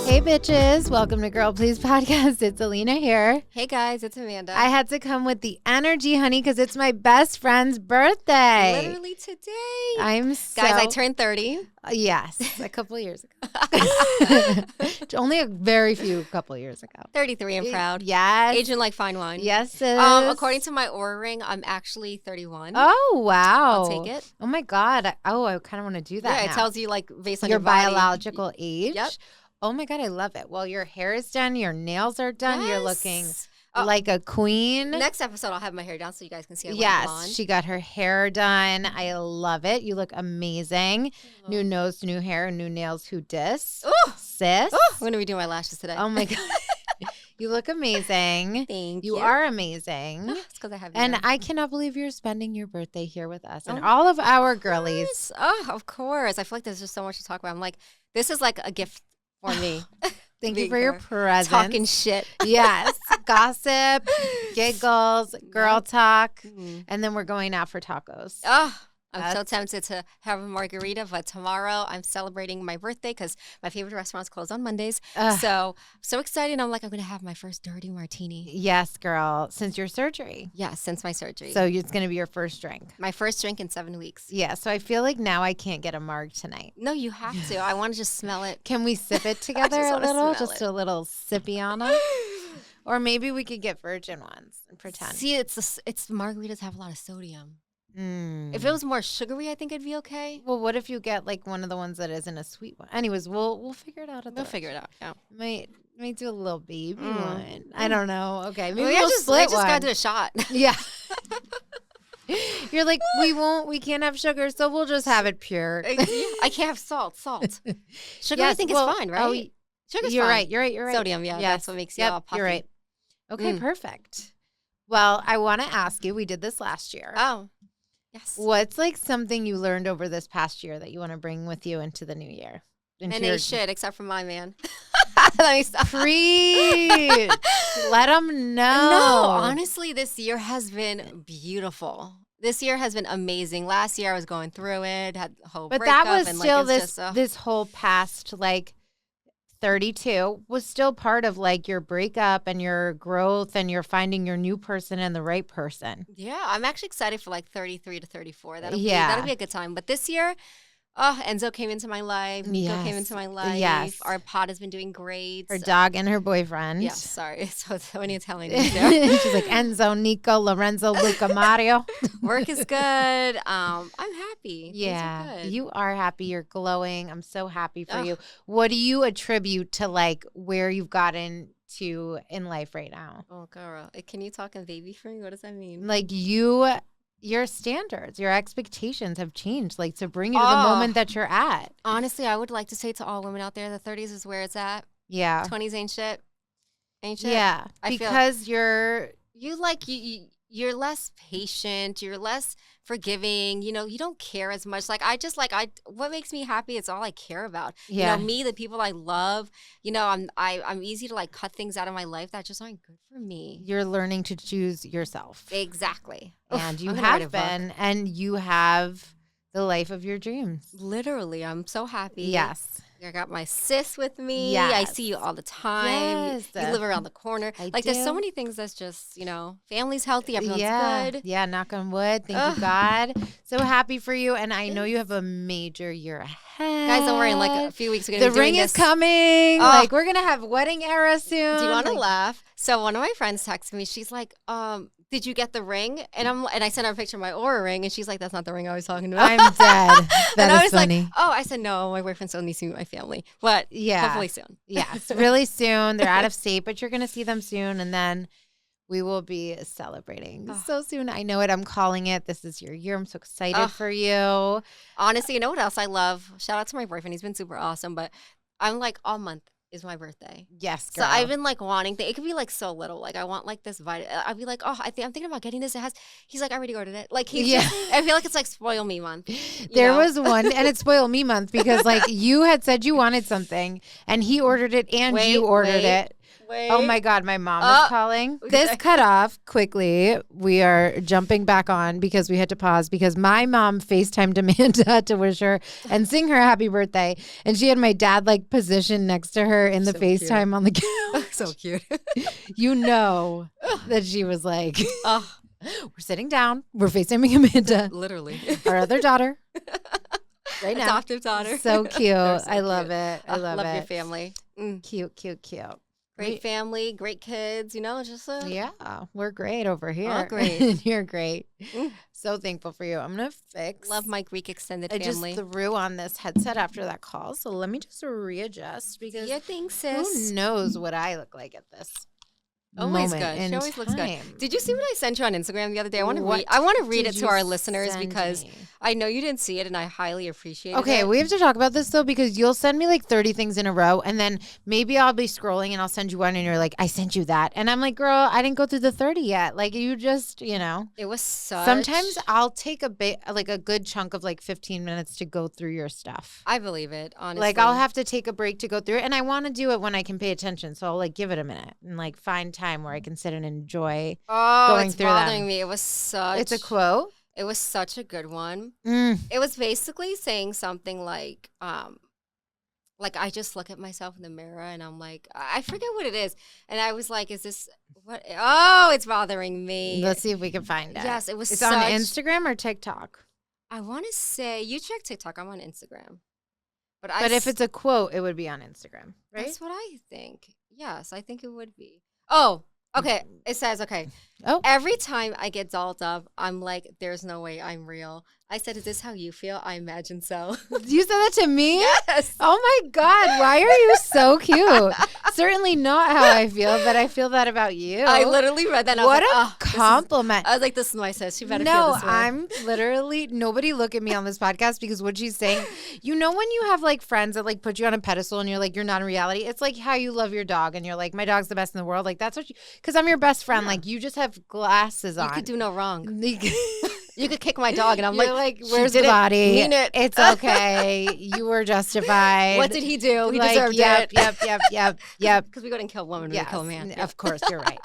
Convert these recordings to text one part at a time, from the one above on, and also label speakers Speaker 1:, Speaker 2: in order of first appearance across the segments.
Speaker 1: Hey bitches, welcome to Girl Please Podcast. It's Alina here.
Speaker 2: Hey guys, it's Amanda.
Speaker 1: I had to come with the energy, honey, because it's my best friend's birthday.
Speaker 2: Literally today.
Speaker 1: Guys,
Speaker 2: I turned 30.
Speaker 1: Yes, a couple of years ago. Only a very few couple of years ago.
Speaker 2: 33 and proud.
Speaker 1: Yes.
Speaker 2: Aging like fine wine.
Speaker 1: Yes, sis.
Speaker 2: According to my Oura ring, I'm actually 31.
Speaker 1: Oh, wow.
Speaker 2: I'll take it.
Speaker 1: Oh my God. I kind of want to do that
Speaker 2: Yeah,
Speaker 1: now.
Speaker 2: it tells you like based on
Speaker 1: your
Speaker 2: body.
Speaker 1: biological age.
Speaker 2: Yep.
Speaker 1: Oh my God, I love it. Well, your hair is done. Your nails are done.
Speaker 2: Yes.
Speaker 1: You're looking like a queen.
Speaker 2: Next episode, I'll have my hair down so you guys can see it.
Speaker 1: Yes, she got her hair done. I love it. You look amazing.
Speaker 2: Oh.
Speaker 1: New nose, new hair, new nails. Who dis?
Speaker 2: Ooh.
Speaker 1: Sis.
Speaker 2: Ooh. I'm going to be doing my lashes today.
Speaker 1: Oh my God. You look amazing.
Speaker 2: Thank you.
Speaker 1: You are amazing.
Speaker 2: It's because I have you.
Speaker 1: And I cannot believe you're spending your birthday here with us and all of our girlies.
Speaker 2: Course. Oh, of course. I feel like there's just so much to talk about. I'm like, this is like a gift for me.
Speaker 1: Thank you for your presence.
Speaker 2: Talking shit.
Speaker 1: Yes. Gossip, giggles, girl talk.
Speaker 2: Mm.
Speaker 1: And then we're going out for tacos.
Speaker 2: Oh, I'm so tempted to have a margarita, but tomorrow I'm celebrating my birthday because my favorite restaurants close on Mondays. So excited. I'm like, I'm going to have my first dirty martini.
Speaker 1: Yes, girl. Since your surgery.
Speaker 2: Yeah, since my surgery.
Speaker 1: So it's going to be your first drink.
Speaker 2: My first drink in 7 weeks.
Speaker 1: Yeah. So I feel like now I can't get a marg tonight.
Speaker 2: No, you have to. I want to just smell it.
Speaker 1: Can we sip it together a little? Just a little sippy-ana? Or maybe we could get virgin ones and pretend.
Speaker 2: See, it's margaritas have a lot of sodium. If it was more sugary, I think it'd be okay.
Speaker 1: Well, what if you get like one of the ones that isn't a sweet one? Anyways, we'll figure it out.
Speaker 2: We'll figure it out. Yeah,
Speaker 1: might do a little baby one. I don't know. Okay, maybe
Speaker 2: I
Speaker 1: we'll
Speaker 2: just
Speaker 1: split one.
Speaker 2: gotta do a shot.
Speaker 1: Yeah. You're like, we can't have sugar, so we'll just have it pure.
Speaker 2: I can't have salt. Sugar, I think is fine, right?
Speaker 1: Oh,
Speaker 2: Sugar's
Speaker 1: you're
Speaker 2: fine.
Speaker 1: right.
Speaker 2: Sodium, yeah, that's what makes you all puffy.
Speaker 1: You're right. Okay, perfect. Well, I want to ask you, we did this last year.
Speaker 2: Oh, yes.
Speaker 1: What's like something you learned over this past year that you want to bring with you into the new year?
Speaker 2: And they should, except for my man. Let me stop.
Speaker 1: Preach. Let them know.
Speaker 2: No, honestly, this year has been beautiful. This year has been amazing. Last year I was going through it, had a whole breakup.
Speaker 1: But that was
Speaker 2: and
Speaker 1: still
Speaker 2: like,
Speaker 1: this whole past like 32 was still part of like your breakup and your growth and you're finding your new person and the right person.
Speaker 2: Yeah, I'm actually excited for like 33 to 34. That'll be a good time. But this year, Enzo came into my life. Nico came into my life.
Speaker 1: Yes.
Speaker 2: Our pod has been doing great.
Speaker 1: Her dog and her boyfriend.
Speaker 2: Yeah, sorry. So when you're telling me
Speaker 1: she's like Enzo, Nico, Lorenzo, Luca, Mario.
Speaker 2: Work is good. I'm happy.
Speaker 1: Yeah, you are happy. You're glowing. I'm so happy for you. What do you attribute to like where you've gotten to in life right now?
Speaker 2: Oh, girl. Can you talk in baby for me? What does that mean?
Speaker 1: Like your standards, your expectations have changed, like to bring you to the moment that you're at.
Speaker 2: Honestly, I would like to say to all women out there, the 30s is where it's at.
Speaker 1: Yeah.
Speaker 2: 20s ain't shit. Ain't shit.
Speaker 1: Yeah. Because you're
Speaker 2: less patient, you're less forgiving, you don't care as much. Like what makes me happy, it's all I care about.
Speaker 1: Yeah.
Speaker 2: Me, the people I love, I'm easy to like cut things out of my life that just aren't good for me.
Speaker 1: You're learning to choose yourself.
Speaker 2: Exactly.
Speaker 1: And you have been, and you have the life of your dreams.
Speaker 2: Literally, I'm so happy.
Speaker 1: Yes.
Speaker 2: I got my sis with me.
Speaker 1: Yes.
Speaker 2: I see you all the time.
Speaker 1: Yes.
Speaker 2: You live around the corner. There's so many things that's just, family's healthy, everyone's good.
Speaker 1: Yeah, knock on wood. Thank you, God. So happy for you. And I know you have a major year ahead.
Speaker 2: Guys, don't worry. In like a few weeks, we're
Speaker 1: the
Speaker 2: going to be doing
Speaker 1: ring
Speaker 2: this.
Speaker 1: is coming. Like, we're going to have wedding era soon.
Speaker 2: Do you want to laugh? So one of my friends texted me. She's like, did you get the ring? And I sent her a picture of my Oura ring, and she's like, that's not the ring I was talking about.
Speaker 1: I'm dead. That is funny.
Speaker 2: Like, I said, no, my boyfriend still needs to meet my family. But hopefully soon.
Speaker 1: Yes, really soon. They're out of state, but you're going to see them soon. And then we will be celebrating so soon. I know it. I'm calling it. This is your year. I'm so excited for you.
Speaker 2: Honestly, you know what else I love? Shout out to my boyfriend. He's been super awesome. But I'm like all month is my birthday.
Speaker 1: Yes, girl.
Speaker 2: So I've been like wanting it could be like so little. Like I want like this I'd be like, I'm thinking about getting this. He's like, I already ordered it. Like I feel like it's like spoil me month.
Speaker 1: There was one, and it's spoil me month because like you had said you wanted something and he ordered it and you ordered it.
Speaker 2: Wait.
Speaker 1: Oh my God, my mom is calling. This cut off quickly. We are jumping back on because we had to pause because my mom FaceTimed Amanda to wish her and sing her happy birthday. And she had my dad like positioned next to her in the FaceTime cute. On the couch.
Speaker 2: So cute.
Speaker 1: You know that she was like, we're sitting down. We're FaceTiming Amanda.
Speaker 2: Literally.
Speaker 1: Our other daughter. Right now.
Speaker 2: Adoptive daughter.
Speaker 1: So cute. So I love it. I love
Speaker 2: your family.
Speaker 1: Cute.
Speaker 2: Great family, great kids, just
Speaker 1: yeah, we're great over here.
Speaker 2: All great.
Speaker 1: You're great. So thankful for you. I'm going to fix.
Speaker 2: Love my Greek extended
Speaker 1: family.
Speaker 2: family.
Speaker 1: I just threw on this headset after that call, so let me just readjust because
Speaker 2: thanks, sis.
Speaker 1: Who knows what I look like at this
Speaker 2: Always
Speaker 1: moment
Speaker 2: good. She always looks good. Did you see what I sent you on Instagram the other day? I want to read it to our listeners because I know you didn't see it and I highly appreciate it.
Speaker 1: Okay, we have to talk about this though because you'll send me like 30 things in a row and then maybe I'll be scrolling and I'll send you one and you're like, I sent you that. And I'm like, girl, I didn't go through the 30 yet. Like you just, It
Speaker 2: was such.
Speaker 1: Sometimes I'll take a bit, like a good chunk of like 15 minutes to go through your stuff.
Speaker 2: I believe it, honestly.
Speaker 1: Like I'll have to take a break to go through it and I want to do it when I can pay attention. So I'll like give it a minute and like find time where I can sit and enjoy going through them.
Speaker 2: It's bothering me. It was such.
Speaker 1: It's a quote.
Speaker 2: It was such a good one. It was basically saying something like I just look at myself in the mirror and I'm like, I forget what it is. And I was like, is this what? Oh, it's bothering me.
Speaker 1: Let's see if we can find it.
Speaker 2: Yes, it was.
Speaker 1: It's on Instagram or TikTok.
Speaker 2: I want to say you check TikTok. I'm on Instagram.
Speaker 1: But if it's a quote, it would be on Instagram, right?
Speaker 2: That's what I think. Yes, I think it would be. Oh. Okay, it says, every time I get dolled up, I'm like, there's no way I'm real. I said, is this how you feel? I imagine so.
Speaker 1: You said that to me?
Speaker 2: Yes.
Speaker 1: Oh my God, why are you so cute? Certainly not how I feel, but I feel that about you.
Speaker 2: I literally read that and
Speaker 1: what
Speaker 2: I was like,
Speaker 1: compliment.
Speaker 2: I was like, this is my sis. She better feel this way.
Speaker 1: No, I'm literally, nobody look at me on this podcast because what she's saying, when you have like friends that like put you on a pedestal and you're like, you're not in reality. It's like how you love your dog and you're like, my dog's the best in the world. Like that's what because I'm your best friend. Yeah. Like you just have glasses on.
Speaker 2: You could do no wrong. You could kick my dog, and I'm like,
Speaker 1: where's the body?
Speaker 2: Mean it.
Speaker 1: It's okay. You were justified.
Speaker 2: What did he do? He deserved it.
Speaker 1: Yep.
Speaker 2: Because we couldn't kill a woman, we kill a man.
Speaker 1: Of course, you're right.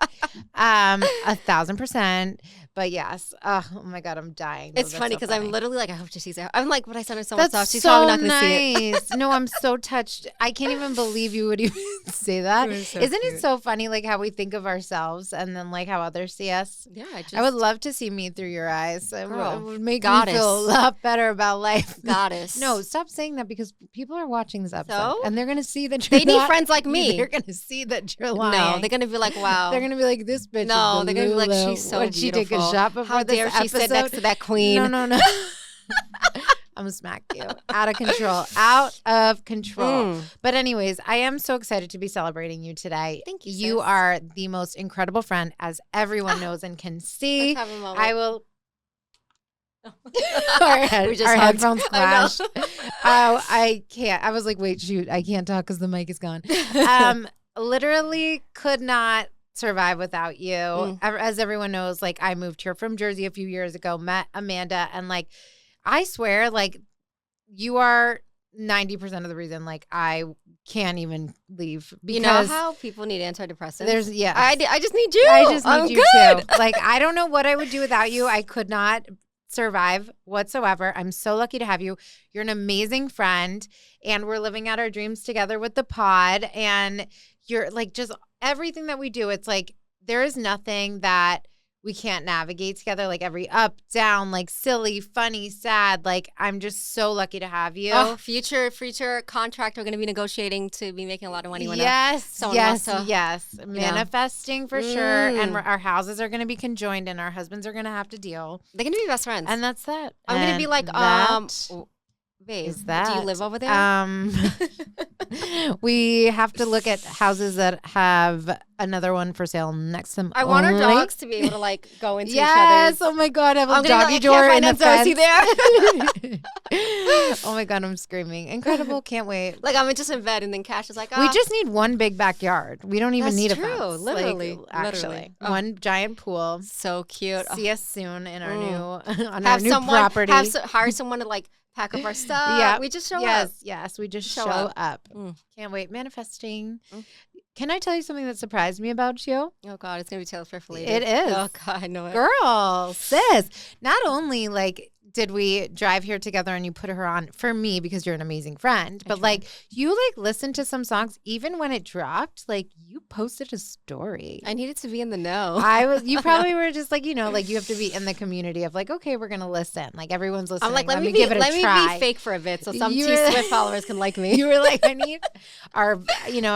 Speaker 1: 1,000%. But yes. Oh my God, I'm dying.
Speaker 2: It's funny because I'm literally like, I hope she sees it. I'm like, but I sent her so much stuff. She's
Speaker 1: so
Speaker 2: probably not going to see it.
Speaker 1: No, I'm so touched. I can't even believe you would even say that. Isn't it so funny, like how we think of ourselves and then like how others see us?
Speaker 2: Yeah,
Speaker 1: I would love to see me through your eyes.
Speaker 2: Girl,
Speaker 1: it would make me feel a lot better about life.
Speaker 2: Goddess.
Speaker 1: No, stop saying that because people are watching this episode
Speaker 2: so?
Speaker 1: and they're going to see that you're
Speaker 2: They need friends like me.
Speaker 1: They're going to see that you're lying.
Speaker 2: No, they're going to be like, wow.
Speaker 1: They're going to be like, this bitch
Speaker 2: No,
Speaker 1: is
Speaker 2: they're going to be like, she's so beautiful.
Speaker 1: Did she take a shot before
Speaker 2: How dare she sit next to that queen?
Speaker 1: No. I'm going to smack you. Out of control. Out of control. But anyways, I am so excited to be celebrating you today.
Speaker 2: Thank you, sis.
Speaker 1: You are the most incredible friend, as everyone knows and can see.
Speaker 2: Let's have a moment.
Speaker 1: I will... our headphones clashed. I can't. I was like, wait, shoot. I can't talk because the mic is gone. Literally could not survive without you. As everyone knows, like I moved here from Jersey a few years ago, met Amanda, and like I swear, like you are 90% of the reason like I can't even leave because
Speaker 2: you know how people need antidepressants. I just need you.
Speaker 1: I just need
Speaker 2: I'm
Speaker 1: you
Speaker 2: good.
Speaker 1: too. Like I don't know what I would do without you. I could not survive whatsoever. I'm so lucky to have you. You're an amazing friend, and we're living out our dreams together with the pod, and you're like just everything that we do. It's like there is nothing that we can't navigate together, like every up, down, like silly, funny, sad. Like I'm just so lucky to have you.
Speaker 2: Oh, future contract. We're going to be negotiating to be making a lot of money.
Speaker 1: Yes. Manifesting for sure. And our houses are going to be conjoined, and our husbands are going to have to deal.
Speaker 2: They're going to be best friends.
Speaker 1: And that's that.
Speaker 2: I'm going to be like, babe,
Speaker 1: is that,
Speaker 2: do you live over there?
Speaker 1: We have to look at houses that have another one for sale next to them.
Speaker 2: I want our dogs to be able to like go into each other's.
Speaker 1: Yes, oh my God, I have a doggy door in a fence.
Speaker 2: There.
Speaker 1: Oh my God, I'm screaming. Incredible, can't wait.
Speaker 2: Like I'm just in bed and then Cash is like,
Speaker 1: we just need one big backyard. We don't even need a fence.
Speaker 2: Literally,
Speaker 1: like, actually. One giant pool.
Speaker 2: So cute.
Speaker 1: See us soon in our new property.
Speaker 2: Hire someone to like pack up our stuff.
Speaker 1: Yeah.
Speaker 2: We just show up.
Speaker 1: Yes, we just show up. Can't wait. Manifesting. Can I tell you something that surprised me about you?
Speaker 2: Oh God, it's gonna be Taylor Swift related.
Speaker 1: It is.
Speaker 2: Oh God, I know it.
Speaker 1: Girl, sis. Not only like did we drive here together and you put her on for me because you're an amazing friend, but like you like listened to some songs even when it dropped. Like you posted a story.
Speaker 2: I needed to be in the know.
Speaker 1: You probably were just like, you know, like you have to be in the community of like, okay, we're gonna listen. Like everyone's listening.
Speaker 2: I'm like, let me
Speaker 1: give it a try.
Speaker 2: Let me be fake for a bit so some T-Swift followers can like me.
Speaker 1: You were like, I need I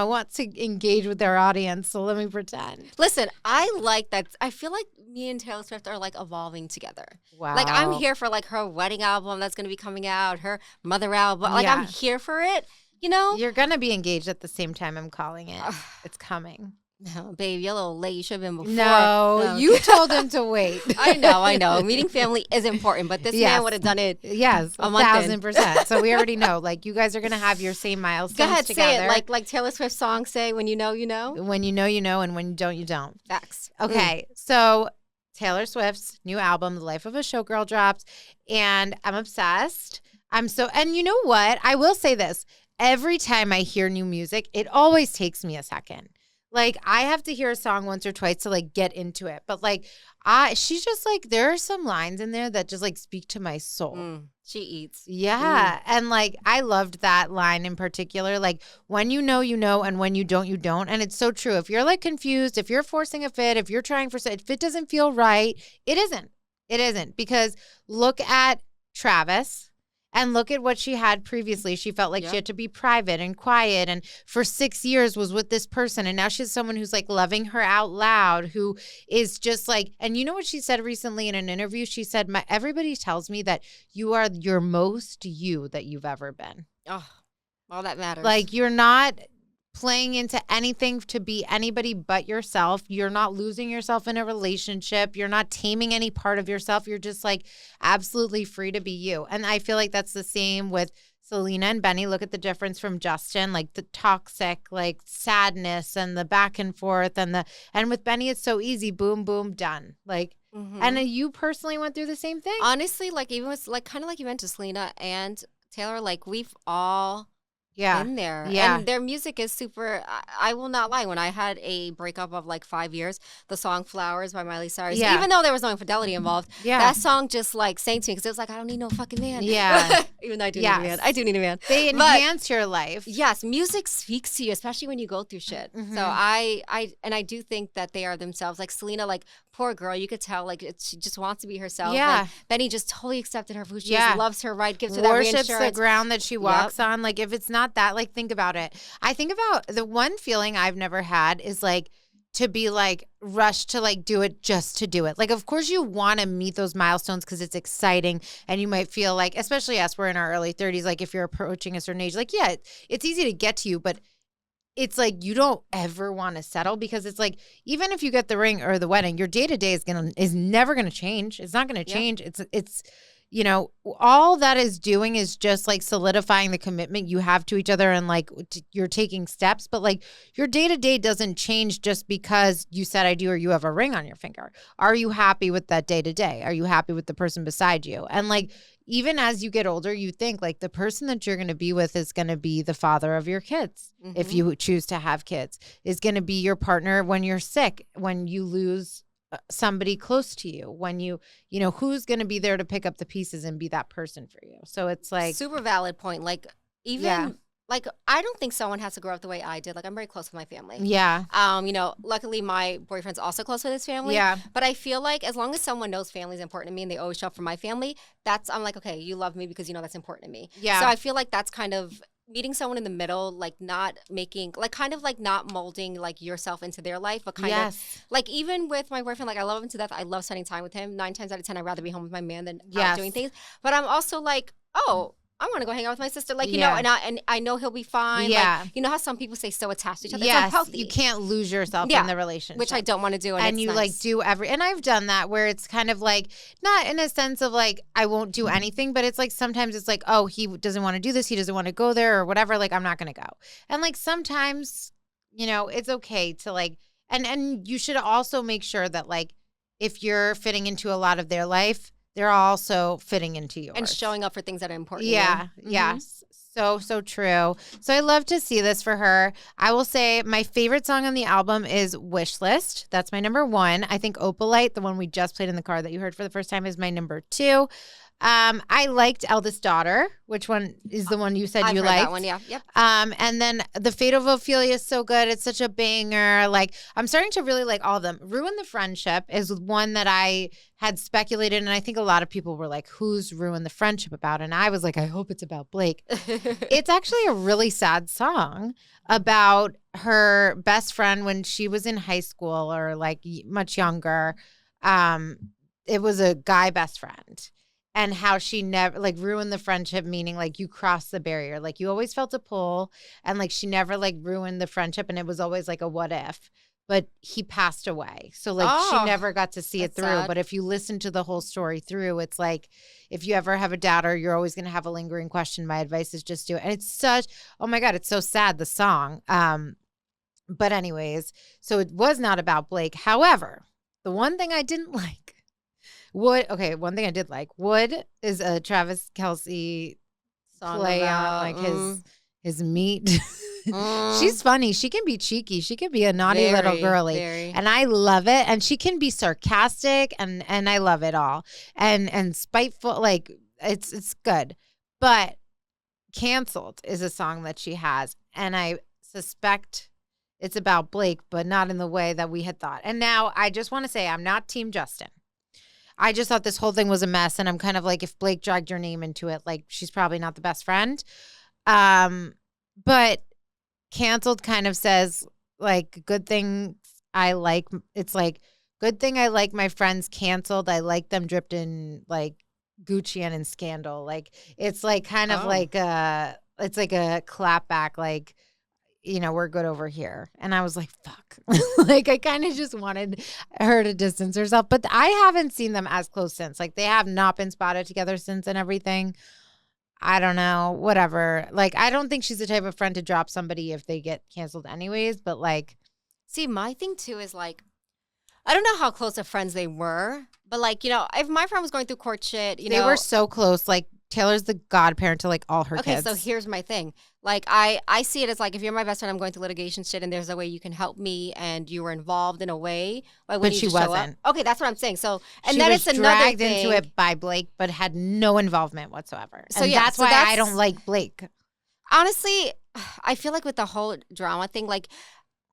Speaker 1: want to engage with their audience, so let me pretend.
Speaker 2: Listen, I like that. I feel like me and Taylor Swift are like evolving together.
Speaker 1: Wow.
Speaker 2: Like I'm here for like her wedding album that's gonna be coming out, her mother album. Like I'm here for it. You know,
Speaker 1: you're gonna be engaged at the same time. I'm calling it. It's coming.
Speaker 2: No, babe, you're a little late. You should have been before.
Speaker 1: No, you told him to wait.
Speaker 2: I know. Meeting family is important, but this man would have done it.
Speaker 1: Yes, 1,000%. So we already know. Like you guys are gonna have your same milestones.
Speaker 2: Go ahead,
Speaker 1: together.
Speaker 2: say it. Like Taylor Swift songs say, "When you know, you know."
Speaker 1: When you know, you know, and when you don't, you don't.
Speaker 2: Facts.
Speaker 1: Okay, so Taylor Swift's new album, "The Life of a Showgirl," dropped, and I'm obsessed. And you know what? I will say this. Every time I hear new music, it always takes me a second. Like I have to hear a song once or twice to like get into it. But like she's just like, there are some lines in there that just like speak to my soul.
Speaker 2: She eats.
Speaker 1: Yeah. And like I loved that line in particular. Like when you know, you know, and when you don't, you don't. And it's so true. If you're like confused, if you're forcing a fit, if you're trying if it doesn't feel right, it isn't. It isn't. Because look at Travis. And look at what she had previously. She felt like she had to be private and quiet. And for 6 years was with this person. And now she's someone who's like loving her out loud, who is just like, and you know what she said recently in an interview? She said, everybody tells me that you are your most you that you've ever been.
Speaker 2: Oh, all that matters.
Speaker 1: Like you're not playing into anything to be anybody but yourself. You're not losing yourself in a relationship. You're not taming any part of yourself. You're just like absolutely free to be you. And I feel like that's the same with Selena and Benny. Look at the difference from Justin, like the toxic, like sadness and the back and forth and with Benny, it's so easy. Boom, boom, done. Like, and you personally went through the same thing?
Speaker 2: Honestly, like even with like kind of like you went to Selena and Taylor, like we've all in there. And their music is super, I will not lie. When I had a breakup of like 5 years, the song Flowers by Miley Cyrus, even though there was no infidelity involved, that song just like sang to me because it was like, I don't need no fucking man.
Speaker 1: Yeah.
Speaker 2: Even though I do need a man. I do need a man.
Speaker 1: They enhance your life.
Speaker 2: Yes. Music speaks to you, especially when you go through shit. So I do think that they are themselves. Like Selena, like poor girl, you could tell like she just wants to be herself.
Speaker 1: Yeah.
Speaker 2: Like, Benny just totally accepted her for who she is, loves her, right? Gives her that
Speaker 1: worships
Speaker 2: reassurance.
Speaker 1: The ground that she walks on. Like if it's not that, like think about it. I think about the one feeling I've never had is like to be like rushed to like do it just to do it. Like of course you want to meet those milestones because it's exciting and you might feel like, especially us, we're in our early 30s, like if you're approaching a certain age, like it's easy to get to you, but it's like you don't ever want to settle because it's like even if you get the ring or the wedding, your day-to-day is never going to change. It's not going to change. It's you know, all that is doing is just like solidifying the commitment you have to each other and like you're taking steps. But like your day-to-day doesn't change just because you said I do or you have a ring on your finger. Are you happy with that day-to-day? Are you happy with the person beside you? And like even as you get older, you think like the person that you're going to be with is going to be the father of your kids. If you choose to have kids, is going to be your partner when you're sick, when you lose somebody close to you, when you know, who's going to be there to pick up the pieces and be that person for you. So it's like
Speaker 2: super valid point. Like even like I don't think someone has to grow up the way I did. Like I'm very close with my family.
Speaker 1: Yeah.
Speaker 2: You know, luckily my boyfriend's also close with his family.
Speaker 1: Yeah.
Speaker 2: But I feel like as long as someone knows family is important to me and they always show up for my family, I'm like, okay, you love me because you know that's important to me.
Speaker 1: Yeah.
Speaker 2: So I feel like that's kind of meeting someone in the middle, like not making, like kind of like not molding like yourself into their life, but kind of like even with my boyfriend, like I love him to death. I love spending time with him. 9 times out of 10, I'd rather be home with my man than out doing things. But I'm also like, oh, I want to go hang out with my sister, like you know, and I know he'll be fine. Yeah, like, you know how some people say so attached to each other. It's unhealthy.
Speaker 1: You can't lose yourself in the relationship,
Speaker 2: which I don't want to do.
Speaker 1: And you like do and I've done that where it's kind of like not in a sense of like I won't do anything, but it's like sometimes it's like, oh, he doesn't want to do this, he doesn't want to go there or whatever. Like I'm not going to go. And like sometimes, you know, it's okay to like, and you should also make sure that like if you're fitting into a lot of their life, they're also fitting into yours.
Speaker 2: And showing up for things that are important.
Speaker 1: Yeah. Yes. So true. So I love to see this for her. I will say my favorite song on the album is Wish List. That's my number 1. I think Opalite, the one we just played in the car that you heard for the first time, is my number 2. I liked Eldest Daughter, which one is the one you said
Speaker 2: I've
Speaker 1: you
Speaker 2: heard
Speaker 1: liked?
Speaker 2: that one, yeah. Yep.
Speaker 1: And then The Fate of Ophelia is so good. It's such a banger. Like, I'm starting to really like all of them. Ruin the Friendship is one that I had speculated, and I think a lot of people were like, who's Ruin the Friendship about? And I was like, I hope it's about Blake. It's actually a really sad song about her best friend when she was in high school or like much younger. It was a guy best friend. And how she never, like, ruined the friendship, meaning, like, you crossed the barrier. Like, you always felt a pull, and, like, she never, like, ruined the friendship, and it was always, like, a what if. But he passed away. So, like, she never got to see it through. Sad. But if you listen to the whole story through, it's like, if you ever have a doubter, you're always going to have a lingering question. My advice is just do it. And it's such, oh, my God, it's so sad, the song. But anyways, so it was not about Blake. However, the one thing I didn't like, one thing I did like. Wood is a Travis Kelce song play on like his meat. She's funny. She can be cheeky. She can be a naughty little girly. And I love it. And she can be sarcastic and I love it all. And spiteful, like it's good. But Canceled is a song that she has. And I suspect it's about Blake, but not in the way that we had thought. And now I just want to say I'm not Team Justin. I just thought this whole thing was a mess, and I'm kind of like, if Blake dragged your name into it, like, she's probably not the best friend. But Canceled kind of says, like, good thing I like, it's like, good thing I like my friends canceled. I like them dripped in, like, Gucci and in Scandal. Like, it's like kind of like it's like a clap back, like, you know, we're good over here. And I was like, fuck. Like, I kind of just wanted her to distance herself. But I haven't seen them as close since. Like, they have not been spotted together since and everything. I don't know. Whatever. Like, I don't think she's the type of friend to drop somebody if they get canceled anyways. But, like.
Speaker 2: See, my thing, too, is, like, I don't know how close of friends they were. But, like, you know, if my friend was going through court shit, you know.
Speaker 1: They were so close. Like, Taylor's the godparent to, like, all her kids.
Speaker 2: Okay, so here's my thing. Like, I see it as, like, if you're my best friend, I'm going through litigation shit, and there's a way you can help me, and you were involved in a way. Like, when
Speaker 1: but
Speaker 2: you
Speaker 1: she
Speaker 2: just show
Speaker 1: wasn't.
Speaker 2: up. Okay, that's what I'm saying. So, and
Speaker 1: she
Speaker 2: then
Speaker 1: was
Speaker 2: it's another
Speaker 1: dragged
Speaker 2: thing.
Speaker 1: into it by Blake, but had no involvement whatsoever.
Speaker 2: So,
Speaker 1: and
Speaker 2: yeah,
Speaker 1: that's why I don't like Blake.
Speaker 2: Honestly, I feel like with the whole drama thing, like,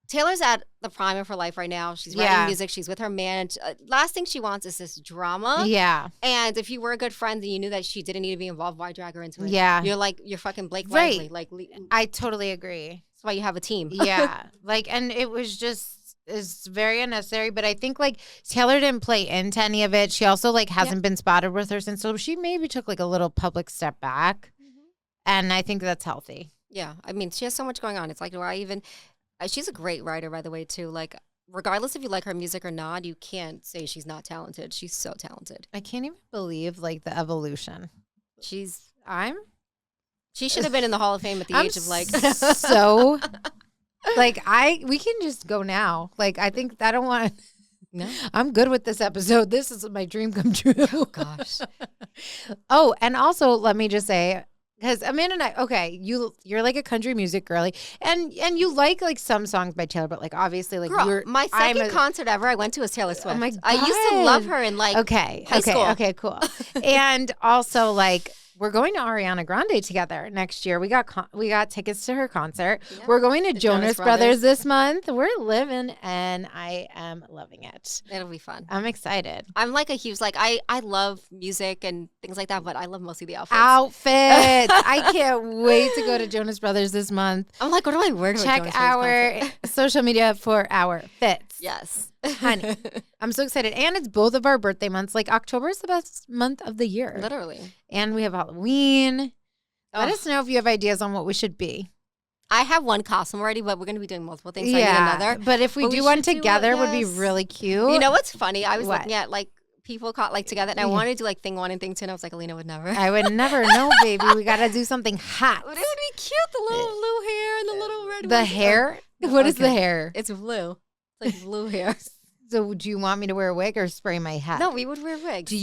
Speaker 2: Taylor's at the prime of her life right now. She's writing music. She's with her man. Last thing she wants is this drama.
Speaker 1: Yeah.
Speaker 2: And if you were a good friend and you knew that she didn't need to be involved, why drag her into it?
Speaker 1: Yeah.
Speaker 2: You're like, you're fucking Blake
Speaker 1: Lively.
Speaker 2: Lively. Like,
Speaker 1: I totally agree.
Speaker 2: That's why you have a team.
Speaker 1: Yeah. Like, and it was just is very unnecessary. But I think, like, Taylor didn't play into any of it. She also, like, hasn't been spotted with her since. So she maybe took, like, a little public step back. Mm-hmm. And I think that's healthy.
Speaker 2: Yeah. I mean, she has so much going on. It's like, do I even... she's a great writer, by the way, too. Like, regardless if you like her music or not, you can't say she's not talented. She's so talented.
Speaker 1: I can't even believe, like, the evolution.
Speaker 2: She should have been in the Hall of Fame at the age of, like...
Speaker 1: so, like, we can just go now. Like, I think I don't want to... No. I'm good with this episode. This is my dream come true.
Speaker 2: Oh, gosh.
Speaker 1: Oh, and also, let me just say... Because Amanda and I, okay, you're like a country music girly, and you like some songs by Taylor, but like obviously like
Speaker 2: Girl, my second concert ever I went to was Taylor Swift.
Speaker 1: Oh my God.
Speaker 2: I used to love her in like high school. Okay, cool. And also like we're going to Ariana Grande together next year. We got tickets to her concert. Yep. We're going to Jonas Brothers this month. We're living, and I am loving it. It'll be fun.
Speaker 1: I'm excited.
Speaker 2: I'm like a huge I love music and things like that, but I love mostly the outfits.
Speaker 1: I can't wait to go to Jonas Brothers this month.
Speaker 2: I'm like, what do I wear to
Speaker 1: Check our social media for our fits.
Speaker 2: Yes.
Speaker 1: Honey, I'm so excited. And it's both of our birthday months. Like, October is the best month of the year.
Speaker 2: Literally.
Speaker 1: And we have Halloween. Let us know if you have ideas on what we should be.
Speaker 2: I have one costume already, but we're going to be doing multiple things. So I need another.
Speaker 1: But if we do one together, it would be really cute.
Speaker 2: You know what's funny? I was looking at, like, people caught, like, together, and I wanted to do, like, thing one and thing two, and I was like, Alina would never.
Speaker 1: I would never. No, baby. We got to do something hot.
Speaker 2: But it would be cute, the little blue hair and the little red
Speaker 1: The hair? What is the hair?
Speaker 2: It's blue. It's like blue hair.
Speaker 1: So do you want me to wear a wig or spray my head?
Speaker 2: No, we would wear wigs.
Speaker 1: Do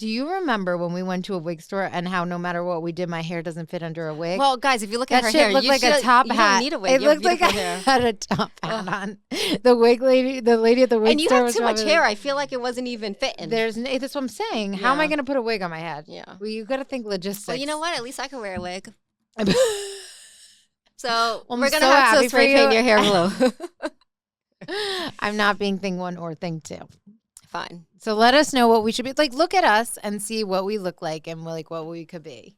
Speaker 1: you remember when we went to a wig store and how no matter what we did, my hair doesn't fit under a wig?
Speaker 2: Well, guys, if you look at her
Speaker 1: shit
Speaker 2: hair,
Speaker 1: looked
Speaker 2: you
Speaker 1: like a top
Speaker 2: you
Speaker 1: hat.
Speaker 2: don't need a wig.
Speaker 1: It
Speaker 2: You have
Speaker 1: looked like I
Speaker 2: hair.
Speaker 1: had a top hat on. The lady at the wig
Speaker 2: And you
Speaker 1: store
Speaker 2: have
Speaker 1: was
Speaker 2: too much
Speaker 1: probably
Speaker 2: hair.
Speaker 1: like,
Speaker 2: I feel like it wasn't even fitting.
Speaker 1: that's what I'm saying. How am I
Speaker 2: Yeah.
Speaker 1: going to put a wig on my head?
Speaker 2: Yeah.
Speaker 1: Well, you got to think logistics.
Speaker 2: Well, you know what? At least I can wear a wig.
Speaker 1: I'm
Speaker 2: So
Speaker 1: I'm
Speaker 2: we're gonna
Speaker 1: so
Speaker 2: have
Speaker 1: happy
Speaker 2: to
Speaker 1: for
Speaker 2: spray paint
Speaker 1: you.
Speaker 2: your hair blue.
Speaker 1: I'm not being thing one or thing two.
Speaker 2: Fine.
Speaker 1: So let us know what we should be like. Look at us and see what we look like and like what we could be.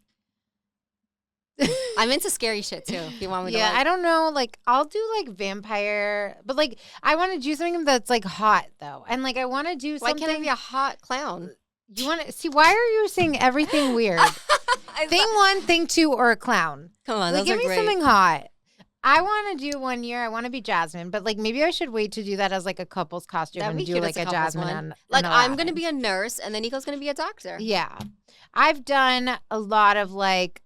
Speaker 2: I'm into scary shit too. If you want me to.
Speaker 1: Yeah,
Speaker 2: Like,
Speaker 1: I don't know. Like, I'll do like vampire, but like, I want to do something that's like hot though, and like, I want to do
Speaker 2: why
Speaker 1: something.
Speaker 2: can't I be a hot clown?
Speaker 1: You want to see? Why are you saying everything weird? Thing one, thing two, or a clown?
Speaker 2: Come on,
Speaker 1: Like,
Speaker 2: those
Speaker 1: give
Speaker 2: are
Speaker 1: me
Speaker 2: great.
Speaker 1: something hot. I want to do one year. I want to be Jasmine, but like maybe I should wait to do that as like a couple's costume
Speaker 2: That'd
Speaker 1: and
Speaker 2: be
Speaker 1: do
Speaker 2: cute
Speaker 1: like
Speaker 2: as
Speaker 1: a
Speaker 2: a couple's
Speaker 1: Jasmine
Speaker 2: one.
Speaker 1: and
Speaker 2: Like
Speaker 1: and
Speaker 2: I'm
Speaker 1: Aladdin.
Speaker 2: gonna be a nurse, and then Nico's gonna be a doctor.
Speaker 1: Yeah, I've done a lot of like.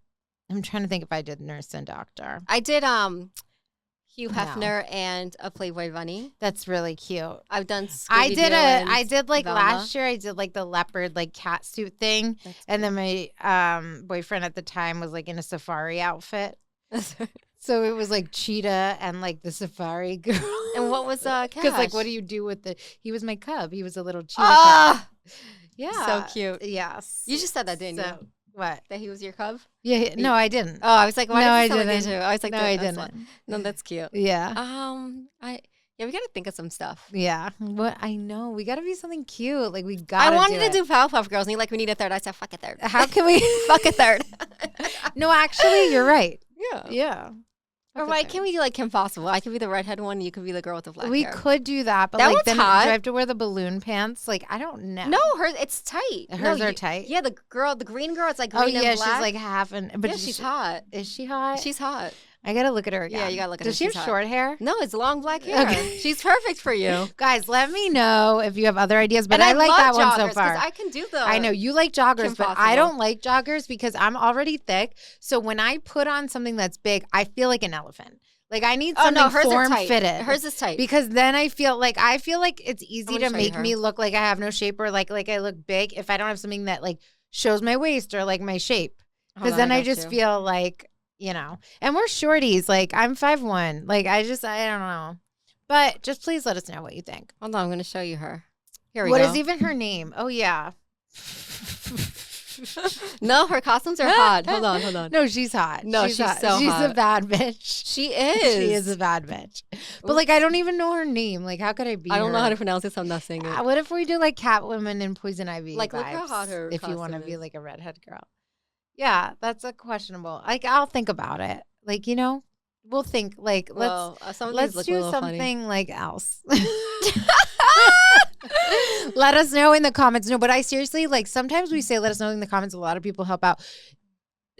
Speaker 1: I'm trying to think if I did nurse and doctor.
Speaker 2: I did Hugh
Speaker 1: No.
Speaker 2: Hefner and a Playboy Bunny.
Speaker 1: That's really cute.
Speaker 2: I've done.
Speaker 1: I
Speaker 2: Scooby-Doo
Speaker 1: did
Speaker 2: and
Speaker 1: I did like
Speaker 2: Velma.
Speaker 1: last year. I did like the leopard like cat suit thing,
Speaker 2: That's
Speaker 1: and then my boyfriend at the time was like in a safari outfit.
Speaker 2: cool.
Speaker 1: So it was like cheetah and like the safari girl.
Speaker 2: And what was
Speaker 1: Because like,
Speaker 2: Cash?
Speaker 1: what do you do with the? He was my cub. He was a little cheetah.
Speaker 2: Ah,
Speaker 1: Cat. Yeah,
Speaker 2: so cute.
Speaker 1: Yes.
Speaker 2: You just said that, didn't you?
Speaker 1: So, what?
Speaker 2: That he was your cub?
Speaker 1: Yeah. No, I didn't.
Speaker 2: Oh, I was like, why
Speaker 1: No,
Speaker 2: did
Speaker 1: I
Speaker 2: you sound like
Speaker 1: didn't.
Speaker 2: deja vu? I was like,
Speaker 1: No,
Speaker 2: that-
Speaker 1: I
Speaker 2: that's
Speaker 1: didn't.
Speaker 2: not- No, that's cute.
Speaker 1: Yeah.
Speaker 2: We gotta think of some stuff.
Speaker 1: Yeah. What I know, we got to be something cute. Like we got.
Speaker 2: I wanted to do Powerpuff Girls, and you're like, we need a third. I said, fuck a third.
Speaker 1: How can we?
Speaker 2: Fuck a third.
Speaker 1: No, actually, you're right.
Speaker 2: Yeah.
Speaker 1: Yeah.
Speaker 2: Or why can't we do like Kim Possible? I could be the redhead one, and you could be the girl with the black
Speaker 1: We
Speaker 2: hair.
Speaker 1: could do that, but
Speaker 2: That
Speaker 1: like
Speaker 2: one's
Speaker 1: then
Speaker 2: hot.
Speaker 1: do I have to wear the balloon pants? Like I don't know.
Speaker 2: No, hers it's tight.
Speaker 1: Hers
Speaker 2: No,
Speaker 1: are
Speaker 2: you-
Speaker 1: tight?
Speaker 2: Yeah, the green girl, it's like
Speaker 1: Oh
Speaker 2: green
Speaker 1: yeah,
Speaker 2: and black.
Speaker 1: she's like half and but
Speaker 2: yeah, she's hot.
Speaker 1: Is she hot?
Speaker 2: She's hot.
Speaker 1: I gotta look at her again.
Speaker 2: Yeah, you gotta look at her.
Speaker 1: Does she have
Speaker 2: She's hot.
Speaker 1: short hair?
Speaker 2: No, it's long black hair.
Speaker 1: Okay.
Speaker 2: She's perfect for you.
Speaker 1: Guys, let me know if you have other ideas. But
Speaker 2: And
Speaker 1: I like
Speaker 2: love
Speaker 1: that one
Speaker 2: joggers,
Speaker 1: so
Speaker 2: 'cause
Speaker 1: far.
Speaker 2: I can do the.
Speaker 1: I know you like joggers,
Speaker 2: Kim
Speaker 1: but I
Speaker 2: Possible.
Speaker 1: don't like joggers because I'm already thick. So when I put on something that's big, I feel like an elephant. Like I need
Speaker 2: Oh
Speaker 1: something
Speaker 2: no, hers are
Speaker 1: form
Speaker 2: tight.
Speaker 1: fitted.
Speaker 2: Hers is tight.
Speaker 1: Because then I feel like it's easy
Speaker 2: gonna
Speaker 1: to
Speaker 2: show you
Speaker 1: make
Speaker 2: her.
Speaker 1: me look like I have no shape or like I look big if I don't have something that like shows my waist or like my shape.
Speaker 2: Hold
Speaker 1: Because
Speaker 2: on,
Speaker 1: then I
Speaker 2: got
Speaker 1: just
Speaker 2: you.
Speaker 1: feel like, you know, and we're shorties. Like I'm 5'1". Like I don't know. But just please let us know what you think.
Speaker 2: Hold on, I'm gonna show you her. Here we
Speaker 1: What
Speaker 2: go.
Speaker 1: is even her name? Oh yeah.
Speaker 2: No, her costumes are hot. Hold on.
Speaker 1: No, she's hot.
Speaker 2: No, she's
Speaker 1: hot.
Speaker 2: so
Speaker 1: She's a
Speaker 2: hot.
Speaker 1: bad bitch.
Speaker 2: She is.
Speaker 1: She is a bad bitch. But like I don't even know her name. Like how could I be
Speaker 2: I don't know
Speaker 1: her?
Speaker 2: how to pronounce it, so I'm not saying it.
Speaker 1: What if we do like Catwoman and Poison Ivy?
Speaker 2: Like, look
Speaker 1: vibes,
Speaker 2: how hot her
Speaker 1: if you want to
Speaker 2: costume
Speaker 1: be
Speaker 2: is.
Speaker 1: like a redhead girl. Yeah, that's a questionable. Like I'll think about it. Like, you know, we'll think like
Speaker 2: Well, some of
Speaker 1: let's
Speaker 2: these look a
Speaker 1: do
Speaker 2: little funny.
Speaker 1: something like else. Let us know in the comments. No, but I seriously like sometimes we say let us know in the comments. A lot of people help out.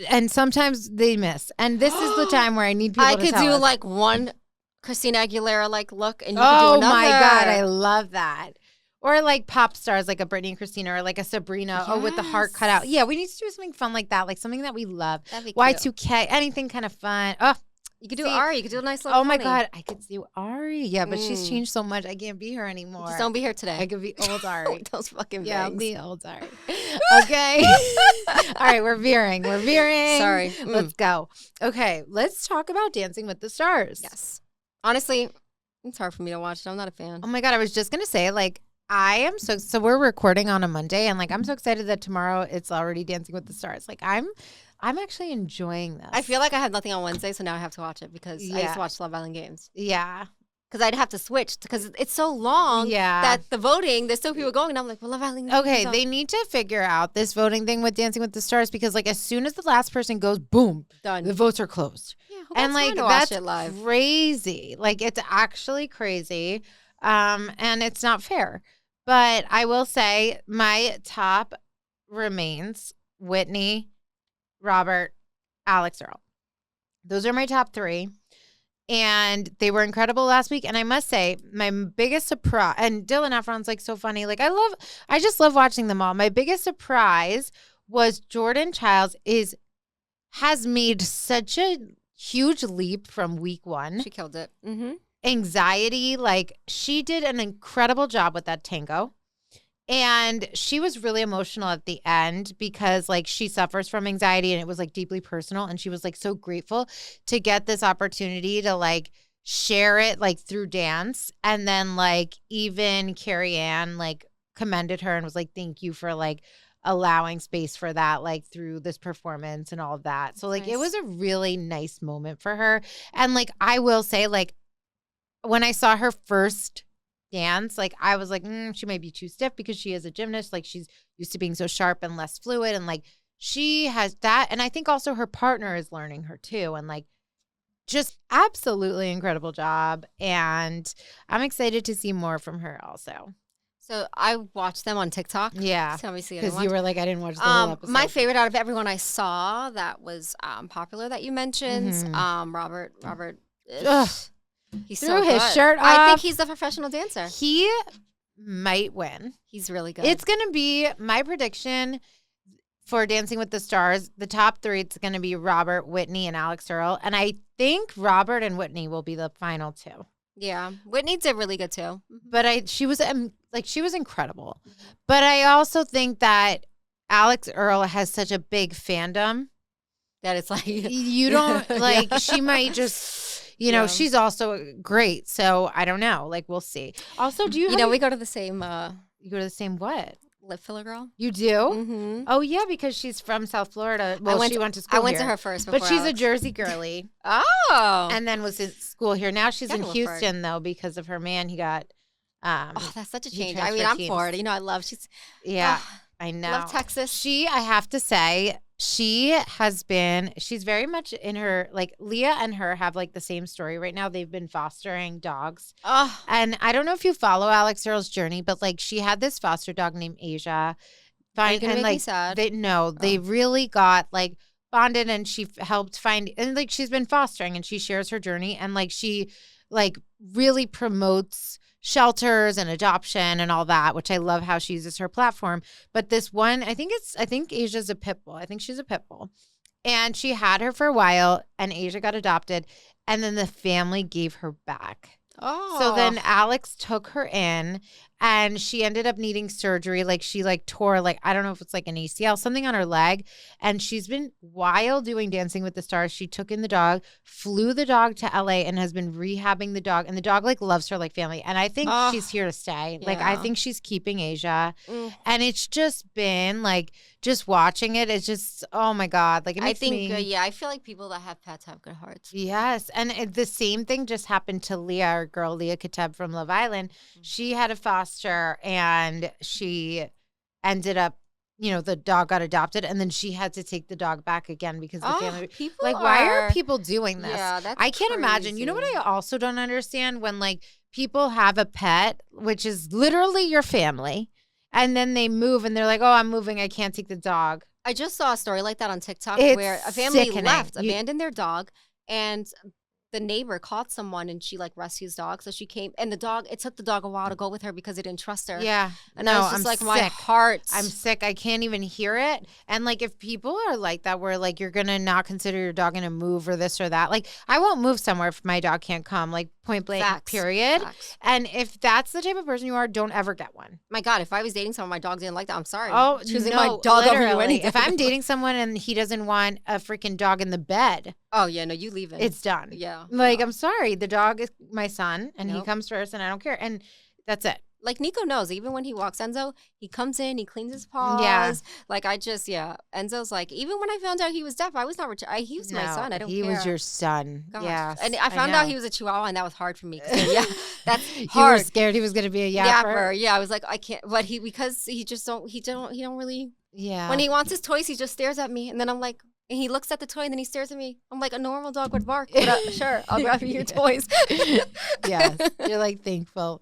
Speaker 1: And sometimes they miss. And this is the time where I need people
Speaker 2: I
Speaker 1: to
Speaker 2: could
Speaker 1: tell
Speaker 2: do
Speaker 1: us.
Speaker 2: like one Christina Aguilera like look, and you could do
Speaker 1: Oh
Speaker 2: another.
Speaker 1: my God, I love that. Or like pop stars like a Britney and Christina or like a Sabrina or with the heart cut out.
Speaker 2: Yes.
Speaker 1: Yeah, we need to do something fun like that, like something that we love.
Speaker 2: That'd be cute.
Speaker 1: Y2K, anything kind of fun. Oh,
Speaker 2: You could do
Speaker 1: See-
Speaker 2: Ari. You could do a nice little.
Speaker 1: oh my
Speaker 2: pony.
Speaker 1: God, I could do Ari. Yeah, but she's
Speaker 2: Mm.
Speaker 1: changed so much. I can't be her anymore.
Speaker 2: Just don't be here today.
Speaker 1: I could be old Ari.
Speaker 2: With those fucking
Speaker 1: Yeah, I'll
Speaker 2: bangs.
Speaker 1: be old Ari. Okay. All right, we're veering.
Speaker 2: Sorry.
Speaker 1: Let's go. Okay, let's talk about Dancing with the Stars.
Speaker 2: Yes. Honestly, it's hard for me to watch it. I'm not a fan.
Speaker 1: Oh my God, I was just gonna say, like, I am so we're recording on a Monday, and like I'm so excited that tomorrow it's already Dancing with the Stars. Like I'm actually enjoying this.
Speaker 2: I feel like I had nothing on Wednesday, so now I have to watch it because I used
Speaker 1: Yeah.
Speaker 2: to watch Love Island Games.
Speaker 1: Yeah.
Speaker 2: Because I'd have to switch because it's so long
Speaker 1: Yeah.
Speaker 2: that the voting, there's still people going, and I'm like, well, Love Island Games
Speaker 1: Okay,
Speaker 2: is on.
Speaker 1: they need to figure out this voting thing with Dancing with the Stars because like as soon as the last person goes, boom,
Speaker 2: done.
Speaker 1: the votes are closed.
Speaker 2: Yeah, who
Speaker 1: And
Speaker 2: got time
Speaker 1: like
Speaker 2: to watch
Speaker 1: that's
Speaker 2: it live?
Speaker 1: crazy. Like it's actually crazy. And it's not fair. But I will say my top remains Whitney, Robert, Alex Earl. Those are my top 3. And they were incredible last week. And I must say, my biggest surprise, and Dylan Efron's like so funny. Like I just love watching them all. My biggest surprise was Jordan Childs has made such a huge leap from week 1.
Speaker 2: She killed it. Mm-hmm.
Speaker 1: anxiety. Like, she did an incredible job with that tango. And she was really emotional at the end because, like, she suffers from anxiety and it was, like, deeply personal. And she was, like, so grateful to get this opportunity to, like, share it, like, through dance. And then, like, even Carrie Ann, like, commended her and was like, thank you for, like, allowing space for that, like, through this performance and all of that. So, like, it was a really nice moment for her. And, like, I will say, like, when I saw her first dance, like, I was like, she might be too stiff because she is a gymnast. Like, she's used to being so sharp and less fluid. And, like, she has that. And I think also her partner is learning her too. And, like, just absolutely incredible job. And I'm excited to see more from her also.
Speaker 2: So I watched them on TikTok.
Speaker 1: Yeah.
Speaker 2: So obviously
Speaker 1: because you were like, I didn't watch the whole episode.
Speaker 2: My favorite out of everyone I saw that was popular that you mentioned, Robert. He's
Speaker 1: threw
Speaker 2: so
Speaker 1: his
Speaker 2: good.
Speaker 1: shirt off.
Speaker 2: I think he's the professional dancer.
Speaker 1: He might win.
Speaker 2: He's really good.
Speaker 1: It's going to be my prediction for Dancing with the Stars. The top 3, it's going to be Robert, Whitney, and Alex Earl. And I think Robert and Whitney will be the final 2.
Speaker 2: Yeah, Whitney did really good too.
Speaker 1: But she was incredible. But I also think that Alex Earl has such a big fandom
Speaker 2: that it's like
Speaker 1: you don't like. Yeah. She might just, you know, she's also great. So I don't know. Like, we'll see. Also, do you?
Speaker 2: You know, we go to the same.
Speaker 1: You go to the same what?
Speaker 2: Lip filler girl.
Speaker 1: You do?
Speaker 2: Mm-hmm.
Speaker 1: Oh yeah, because she's from South Florida. Well, she went to school.
Speaker 2: I went
Speaker 1: here,
Speaker 2: to her first,
Speaker 1: but she's
Speaker 2: Alex.
Speaker 1: a Jersey girly.
Speaker 2: Oh,
Speaker 1: and then was in school here. Now she's in Houston though because of her man. He got.
Speaker 2: Oh, that's such a change. I mean, I'm Florida. You know, I love.
Speaker 1: Yeah, I know.
Speaker 2: Love Texas.
Speaker 1: I have to say, she's very much in her, like, Leah and her have, like, the same story right now. They've been fostering dogs.
Speaker 2: Oh.
Speaker 1: And I don't know if you follow Alex Earl's journey, but, like, she had this foster dog named Asia.
Speaker 2: Are you gonna make me sad?
Speaker 1: They really got, like, bonded, and she helped find, and, like, she's been fostering, and she shares her journey, and, like, she, like, really promotes shelters and adoption and all that, which I love how she uses her platform. But this one, I think Asia's a pit bull. I think she's a pit bull. And she had her for a while, and Asia got adopted, and then the family gave her back.
Speaker 2: Oh.
Speaker 1: So then Alex took her in, and she ended up needing surgery. Like, she, like, tore, like, I don't know if it's like an ACL, something on her leg. And she's been, while doing Dancing with the Stars, she took in the dog, flew the dog to LA, and has been rehabbing the dog. And the dog, like, loves her like family. And I think she's here to stay. Yeah. Like, I think she's keeping Asia. And it's just been, like, just watching it, it's just, oh my God. Like, it makes
Speaker 2: I feel like people that have pets have good hearts.
Speaker 1: Yes. And the same thing just happened to Leah, our girl, Leah Kateb from Love Island. She had a foster, and she ended up, you know, the dog got adopted, and then she had to take the dog back again because the family, like, why are people doing this?
Speaker 2: Yeah, that's
Speaker 1: I can't
Speaker 2: crazy.
Speaker 1: imagine. You know what I also don't understand? When, like, people have a pet, which is literally your family, and then they move and they're like, oh, I'm moving, I can't take the dog.
Speaker 2: I just saw a story like that on TikTok where a family abandoned their dog, and the neighbor caught someone, and she, like, rescues dog. So she came, and it took the dog a while to go with her because they didn't trust her.
Speaker 1: Yeah.
Speaker 2: And I was just like, my heart.
Speaker 1: I'm sick. I can't even hear it. And, like, if people are like that, where, like, you're going to not consider your dog going to move or this or that, like, I won't move somewhere if my dog can't come, like, point blank, period.
Speaker 2: Facts.
Speaker 1: And if that's the type of person you are, don't ever get one.
Speaker 2: My God, if I was dating someone, my dog didn't like that, I'm sorry.
Speaker 1: Oh,
Speaker 2: choosing
Speaker 1: no,
Speaker 2: my dog over you anything.
Speaker 1: If I'm dating someone and he doesn't want a freaking dog in the bed.
Speaker 2: Oh, yeah, no, you leave it.
Speaker 1: It's done.
Speaker 2: Yeah.
Speaker 1: Like, I'm sorry. The dog is my son, and he comes first, and I don't care. And that's it.
Speaker 2: Like, Nico knows, even when he walks Enzo, he comes in, he cleans his paws.
Speaker 1: Yeah.
Speaker 2: Like, Enzo's like, even when I found out he was deaf, I was not, he was my son. I don't care.
Speaker 1: He was your son.
Speaker 2: Gosh.
Speaker 1: Yeah.
Speaker 2: And I found out he was a Chihuahua, and that was hard for me. Yeah, that's hard.
Speaker 1: You were scared he was going to be a yapper?
Speaker 2: Yeah, I was like, I can't, but because he don't really.
Speaker 1: Yeah.
Speaker 2: When he wants his toys, he just stares at me, and then I'm like, and he looks at the toy, and then he stares at me. I'm like, a normal dog would bark. But sure, I'll grab you your toys.
Speaker 1: Yes. You're, like, thankful.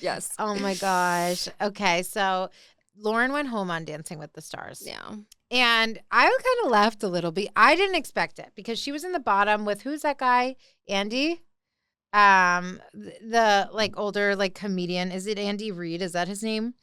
Speaker 2: Yes.
Speaker 1: Oh, my gosh. Okay. So Lauren went home on Dancing with the Stars.
Speaker 2: Yeah.
Speaker 1: And I kind of laughed a little bit. I didn't expect it because she was in the bottom with, who's that guy? Andy? The, like, older, like, comedian. Is it Andy Reid? Is that his name?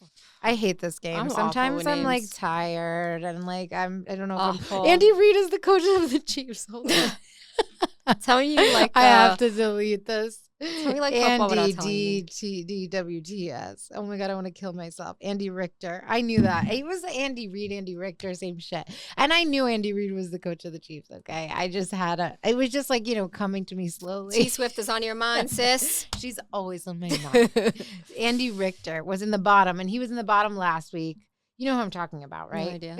Speaker 1: I hate this game. Sometimes I'm, like, tired, and, like, I don't know. Andy Reid is the coach of the Chiefs. Hold on.
Speaker 2: Tell you, like,
Speaker 1: I have to delete this.
Speaker 2: Tell me like football without telling me.
Speaker 1: DWTS. Oh my God, I want to kill myself. Andy Richter. I knew that. It was Andy Reid, Andy Richter, same shit. And I knew Andy Reid was the coach of the Chiefs, okay? I just had it was just like, coming to me slowly.
Speaker 2: T Swift is on your mind, sis.
Speaker 1: She's always on my mind. Andy Richter was in the bottom, and he was in the bottom last week. You know who I'm talking about, right?
Speaker 2: No idea.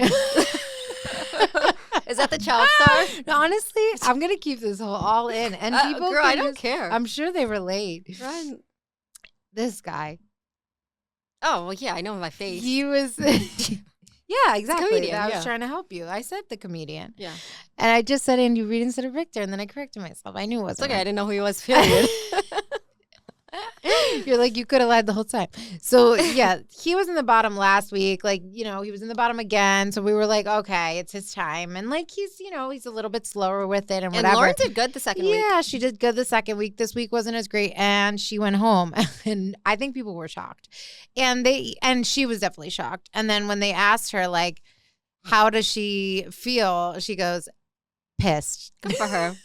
Speaker 2: Is that the child star?
Speaker 1: No, honestly, I'm gonna keep this all in, and people.
Speaker 2: Girl, I don't care.
Speaker 1: I'm sure they relate.
Speaker 2: Right.
Speaker 1: This guy.
Speaker 2: Oh well, yeah, I know my face.
Speaker 1: He was. Yeah, exactly.
Speaker 2: Comedian,
Speaker 1: I was trying to help you. I said the comedian.
Speaker 2: Yeah.
Speaker 1: And I just said Andy Reid instead of Richter, and then I corrected myself. I knew it wasn't.
Speaker 2: It's okay. I didn't know who he was. Period.
Speaker 1: You're like, you could have lied the whole time. So, yeah, he was in the bottom last week. Like, he was in the bottom again. So we were like, okay, it's his time. And, like, he's a little bit slower with it and whatever.
Speaker 2: And Lauren did good the second week.
Speaker 1: Yeah, she did good the second week. This week wasn't as great. And she went home. And I think people were shocked. And she was definitely shocked. And then when they asked her, like, how does she feel? She goes, pissed.
Speaker 2: Good for her.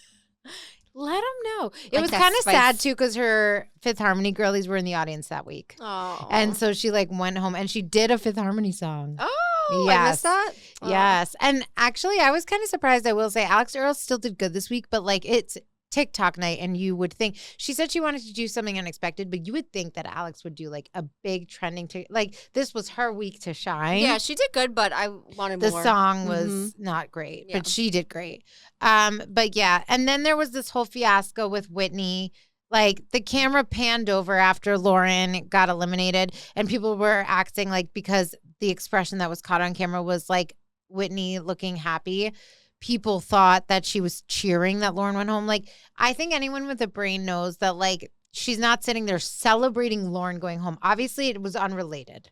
Speaker 1: Let them know. It
Speaker 2: Like
Speaker 1: was
Speaker 2: that
Speaker 1: kind of
Speaker 2: spice.
Speaker 1: sad, too, because her Fifth Harmony girlies were in the audience that week.
Speaker 2: Oh.
Speaker 1: And so she, like, went home, and she did a Fifth Harmony song.
Speaker 2: Oh, I missed that? Oh.
Speaker 1: Yes. And actually, I was kind of surprised, I will say. Alex Earl still did good this week, but, like, it's TikTok night, and you would think she said she wanted to do something unexpected, but you would think that Alex would do like a big trending like this was her week to shine.
Speaker 2: Yeah, she did good, but I wanted
Speaker 1: the
Speaker 2: more.
Speaker 1: song was not great,
Speaker 2: Yeah.
Speaker 1: but she did great. But yeah, and then there was this whole fiasco with Whitney. Like the camera panned over after Lauren got eliminated, and people were acting like because the expression that was caught on camera was like Whitney looking happy. People thought that she was cheering that Lauren went home. Like, I think anyone with a brain knows that, like, she's not sitting there celebrating Lauren going home. Obviously, it was unrelated.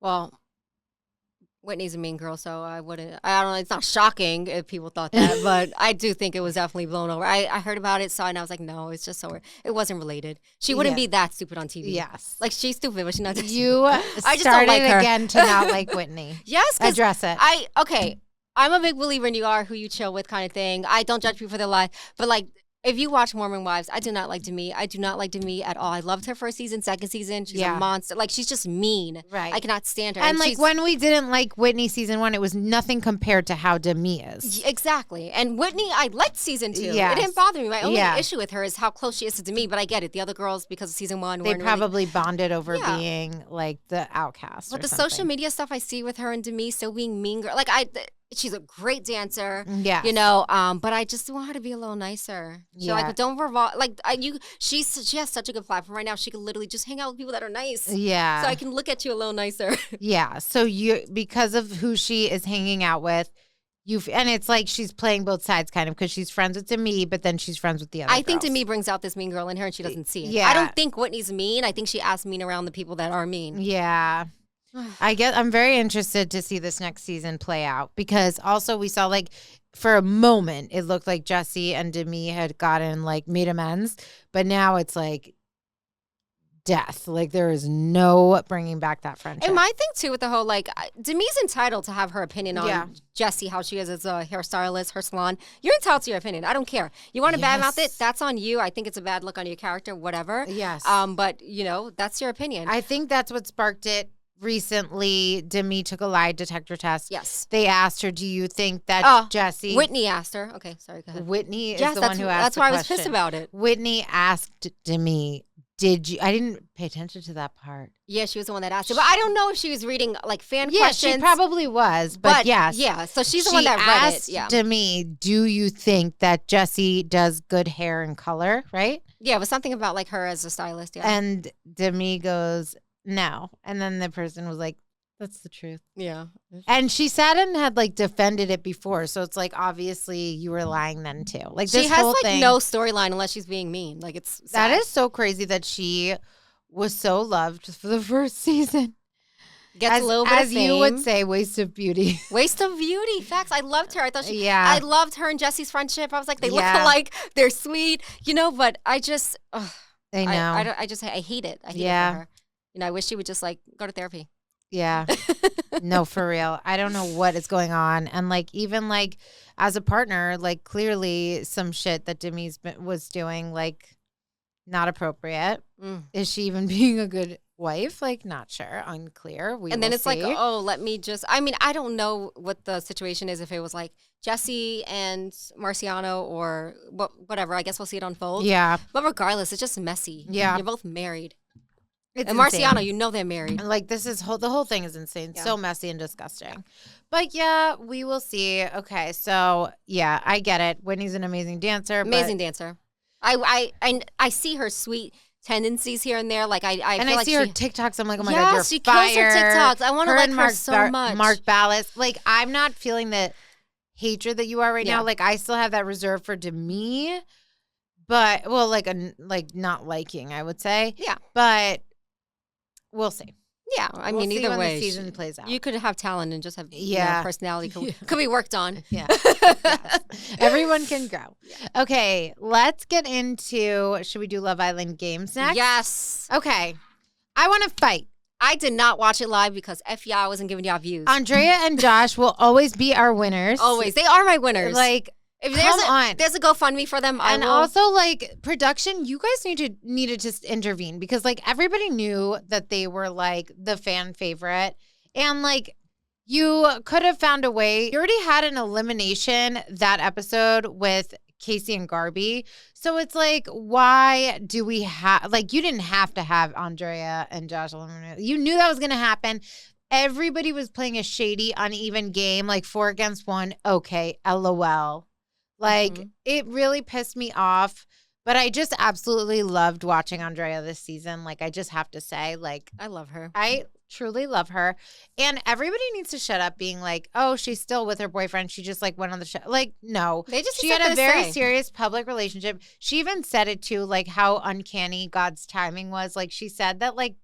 Speaker 2: Well, Whitney's a mean girl, so I don't know, it's not shocking if people thought that, but I do think it was definitely blown over. I heard about it, saw it, and I was like, no, it's just so, it wasn't related. She wouldn't be that stupid on TV.
Speaker 1: Yes.
Speaker 2: Like, she's stupid, but she's not that
Speaker 1: You
Speaker 2: stupid. I just
Speaker 1: started
Speaker 2: don't like her.
Speaker 1: again to not like Whitney.
Speaker 2: Yes.
Speaker 1: Address it.
Speaker 2: I'm a big believer in you are who you chill with kind of thing. I don't judge people for their life. But, like, if you watch Mormon Wives, I do not like Demi. I do not like Demi at all. I loved her first season, second season. She's a monster. Like, she's just mean.
Speaker 1: Right.
Speaker 2: I cannot stand her.
Speaker 1: And like, when we didn't like Whitney season 1, it was nothing compared to how Demi is.
Speaker 2: Exactly. And Whitney, I liked season 2.
Speaker 1: Yes.
Speaker 2: It didn't bother me. My only issue with her is how close she is to Demi. But I get it. The other girls, because of season 1,
Speaker 1: they
Speaker 2: weren't
Speaker 1: probably bonded over being like the outcast.
Speaker 2: But
Speaker 1: or
Speaker 2: the
Speaker 1: something.
Speaker 2: social media stuff I see with her and Demi still being mean girl. Like, she's a great dancer.
Speaker 1: Yeah.
Speaker 2: But I just want her to be a little nicer. So
Speaker 1: Yeah.
Speaker 2: like, don't revolve. Like, she has such a good platform right now. She could literally just hang out with people that are nice.
Speaker 1: Yeah.
Speaker 2: So I can look at you a little nicer.
Speaker 1: Yeah. So because of who she is hanging out with, and it's like she's playing both sides kind of because she's friends with Demi, but then she's friends with the other
Speaker 2: I think
Speaker 1: girls.
Speaker 2: Demi brings out this mean girl in her and she doesn't see it.
Speaker 1: Yeah.
Speaker 2: I don't think Whitney's mean. I think she acts mean around the people that are mean.
Speaker 1: Yeah. I'm very interested to see this next season play out because also we saw like for a moment it looked like Jesse and Demi had made amends, but now it's like death. Like there is no bringing back that friendship.
Speaker 2: And my thing too with the whole Demi's entitled to have her opinion on Jessie, how she is as a hairstylist, her salon. You're entitled to your opinion. I don't care. You want to badmouth it? That's on you. I think it's a bad look on your character, whatever.
Speaker 1: Yes.
Speaker 2: But that's your opinion.
Speaker 1: I think that's what sparked it. Recently, Demi took a lie detector test.
Speaker 2: Yes.
Speaker 1: They asked her, do you think that Jessie...
Speaker 2: Whitney asked her. Okay, sorry, go ahead.
Speaker 1: Whitney is the one who asked
Speaker 2: That's why I was pissed about it.
Speaker 1: Whitney asked Demi, did you... I didn't pay attention to that part.
Speaker 2: Yeah, she was the one that asked it. But I don't know if she was reading, fan questions.
Speaker 1: Yeah, she probably was, but yes.
Speaker 2: Yeah, so she's the one that read it. Yeah.
Speaker 1: Demi, do you think that Jessie does good hair and color, right?
Speaker 2: Yeah, it was something about, her as a stylist, yeah.
Speaker 1: And Demi goes... No. And then the person was like, that's the truth.
Speaker 2: Yeah.
Speaker 1: And she sat and had defended it before. So it's obviously you were lying then too. Like this
Speaker 2: she has
Speaker 1: whole thing,
Speaker 2: no storyline unless she's being mean. It's sad.
Speaker 1: That is so crazy that she was so loved for the first season.
Speaker 2: Gets a little bit of fame.
Speaker 1: You would say, waste of beauty.
Speaker 2: Waste of beauty. Facts. I loved her. I thought I loved her and Jesse's friendship. I was like, they look alike. They're sweet, but I just,
Speaker 1: I know.
Speaker 2: I hate it. I hate it for her. I wish she would just go to therapy.
Speaker 1: Yeah. No, for real. I don't know what is going on. And even as a partner, clearly some shit that Demi was doing, Not appropriate. Is she even being a good wife? Like, not sure. Unclear.
Speaker 2: And then it's
Speaker 1: see.
Speaker 2: like, oh, let me just, I mean, I don't know what the situation is if it was like Jesse and Marciano or whatever. I guess we'll see it unfold.
Speaker 1: Yeah.
Speaker 2: But regardless, it's just messy.
Speaker 1: Yeah.
Speaker 2: You're both married.
Speaker 1: It's
Speaker 2: and
Speaker 1: insane.
Speaker 2: Marciano, you know they're married.
Speaker 1: Like, the whole thing is insane. Yeah. So messy and disgusting. But yeah, we will see. Okay, so yeah, I get it. Whitney's an amazing dancer.
Speaker 2: Amazing dancer. I see her sweet tendencies here and there. Like I feel like
Speaker 1: see her TikToks. I'm like, oh my
Speaker 2: God,
Speaker 1: you're
Speaker 2: she
Speaker 1: fire.
Speaker 2: kills her TikToks. I want to like her so much.
Speaker 1: Mark Ballas. Like, I'm not feeling the hatred that you are right now. Like, I still have that reserved for Demi, but not liking, I would say.
Speaker 2: Yeah,
Speaker 1: but we'll see.
Speaker 2: Yeah, I mean, either way,
Speaker 1: the season plays out.
Speaker 2: You could have talent and just have personality could be worked on.
Speaker 1: Yeah, yes. Everyone can grow. Yeah. Okay, let's get into. Should we do Love Island games next?
Speaker 2: Yes.
Speaker 1: Okay, I want to fight.
Speaker 2: I did not watch it live because I wasn't giving y'all views.
Speaker 1: Andrea and Josh will always be our winners.
Speaker 2: Always, they are my winners.
Speaker 1: Like.
Speaker 2: If
Speaker 1: there's
Speaker 2: a GoFundMe for them,
Speaker 1: and also like production, you guys need to just intervene because like everybody knew that they were like the fan favorite, and like you could have found a way. You already had an elimination that episode with Casey and Garby, so it's like, why do we have like you didn't have to have Andrea and Josh eliminated. You knew that was gonna happen. Everybody was playing a shady, uneven game, like 4 against 1. Okay, LOL. Like, it really pissed me off, but I just absolutely loved watching Andrea this season. Like, I just have to say, like,
Speaker 2: I love her.
Speaker 1: I truly love her. And everybody needs to shut up being like, oh, she's still with her boyfriend. She just, like, went on the show. Like, no. She had a very serious public relationship. She even said it, too, like, how uncanny God's timing was. Like, she said that, like,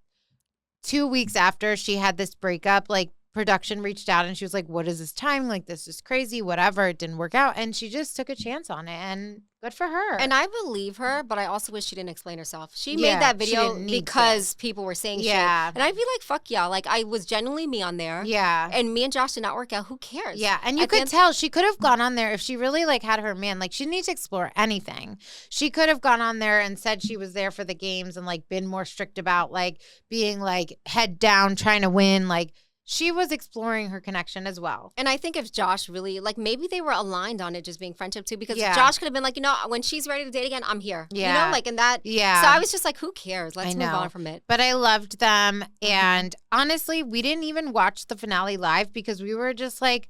Speaker 1: 2 weeks after she had this breakup, like, production reached out and she was like, what is this time? Like, this is crazy, whatever. It didn't work out. And she just took a chance on it. And good for her.
Speaker 2: And I believe her, but I also wish she didn't explain herself. She made that video because people were saying shit. And I'd be like, fuck y'all. Like, I was genuinely me on there.
Speaker 1: Yeah.
Speaker 2: And me and Josh did not work out. Who cares?
Speaker 1: Yeah. And you could tell she could have gone on there if she really like had her man. Like, she didn't need to explore anything. She could have gone on there and said she was there for the games and like been more strict about like being like head down, trying to win. Like, she was exploring her connection as well.
Speaker 2: And I think if Josh really, like, maybe they were aligned on it just being friendship too, because Josh could have been like, you know, when she's ready to date again, I'm here. Yeah. You know, like, in that. Yeah. So I was just like, who cares? Let's move on from it.
Speaker 1: But I loved them. And honestly, we didn't even watch the finale live because we were just like,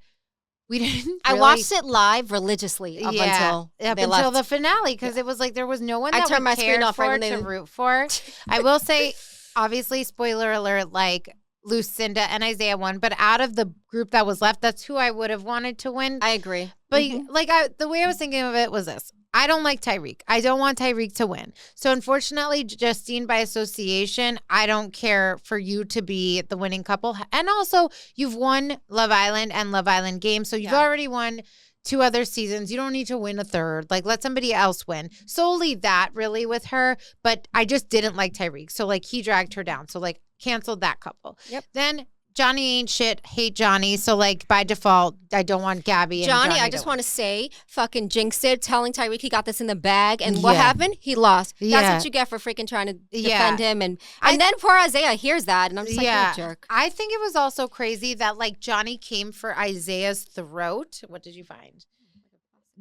Speaker 1: we didn't really...
Speaker 2: I watched it live religiously up until
Speaker 1: the finale because it was like there was no one that we cared for to root for. I will say, obviously, spoiler alert, like, Lucinda and Isaiah won, but out of the group that was left, that's who I would have wanted to win.
Speaker 2: I agree.
Speaker 1: But like the way I was thinking of it was this. I don't like Tyreek. I don't want Tyreek to win. So unfortunately, Justine, by association, I don't care for you to be the winning couple. And also, you've won Love Island and Love Island Games. So you've already won 2 other seasons. You don't need to win a 3rd. Like, let somebody else win. Solely that really with her. But I just didn't like Tyreek. So like he dragged her down. So like canceled that couple. Yep. Then Johnny ain't shit. Hate Johnny. So like by default, I don't want Gabby and Johnny.
Speaker 2: I just want to say, fucking jinxed it, telling Tyreek he got this in the bag, and what happened? He lost. That's what you get for freaking trying to defend him, and then poor Isaiah hears that, and I'm just like, you jerk.
Speaker 1: I think it was also crazy that like Johnny came for Isaiah's throat. What did you find?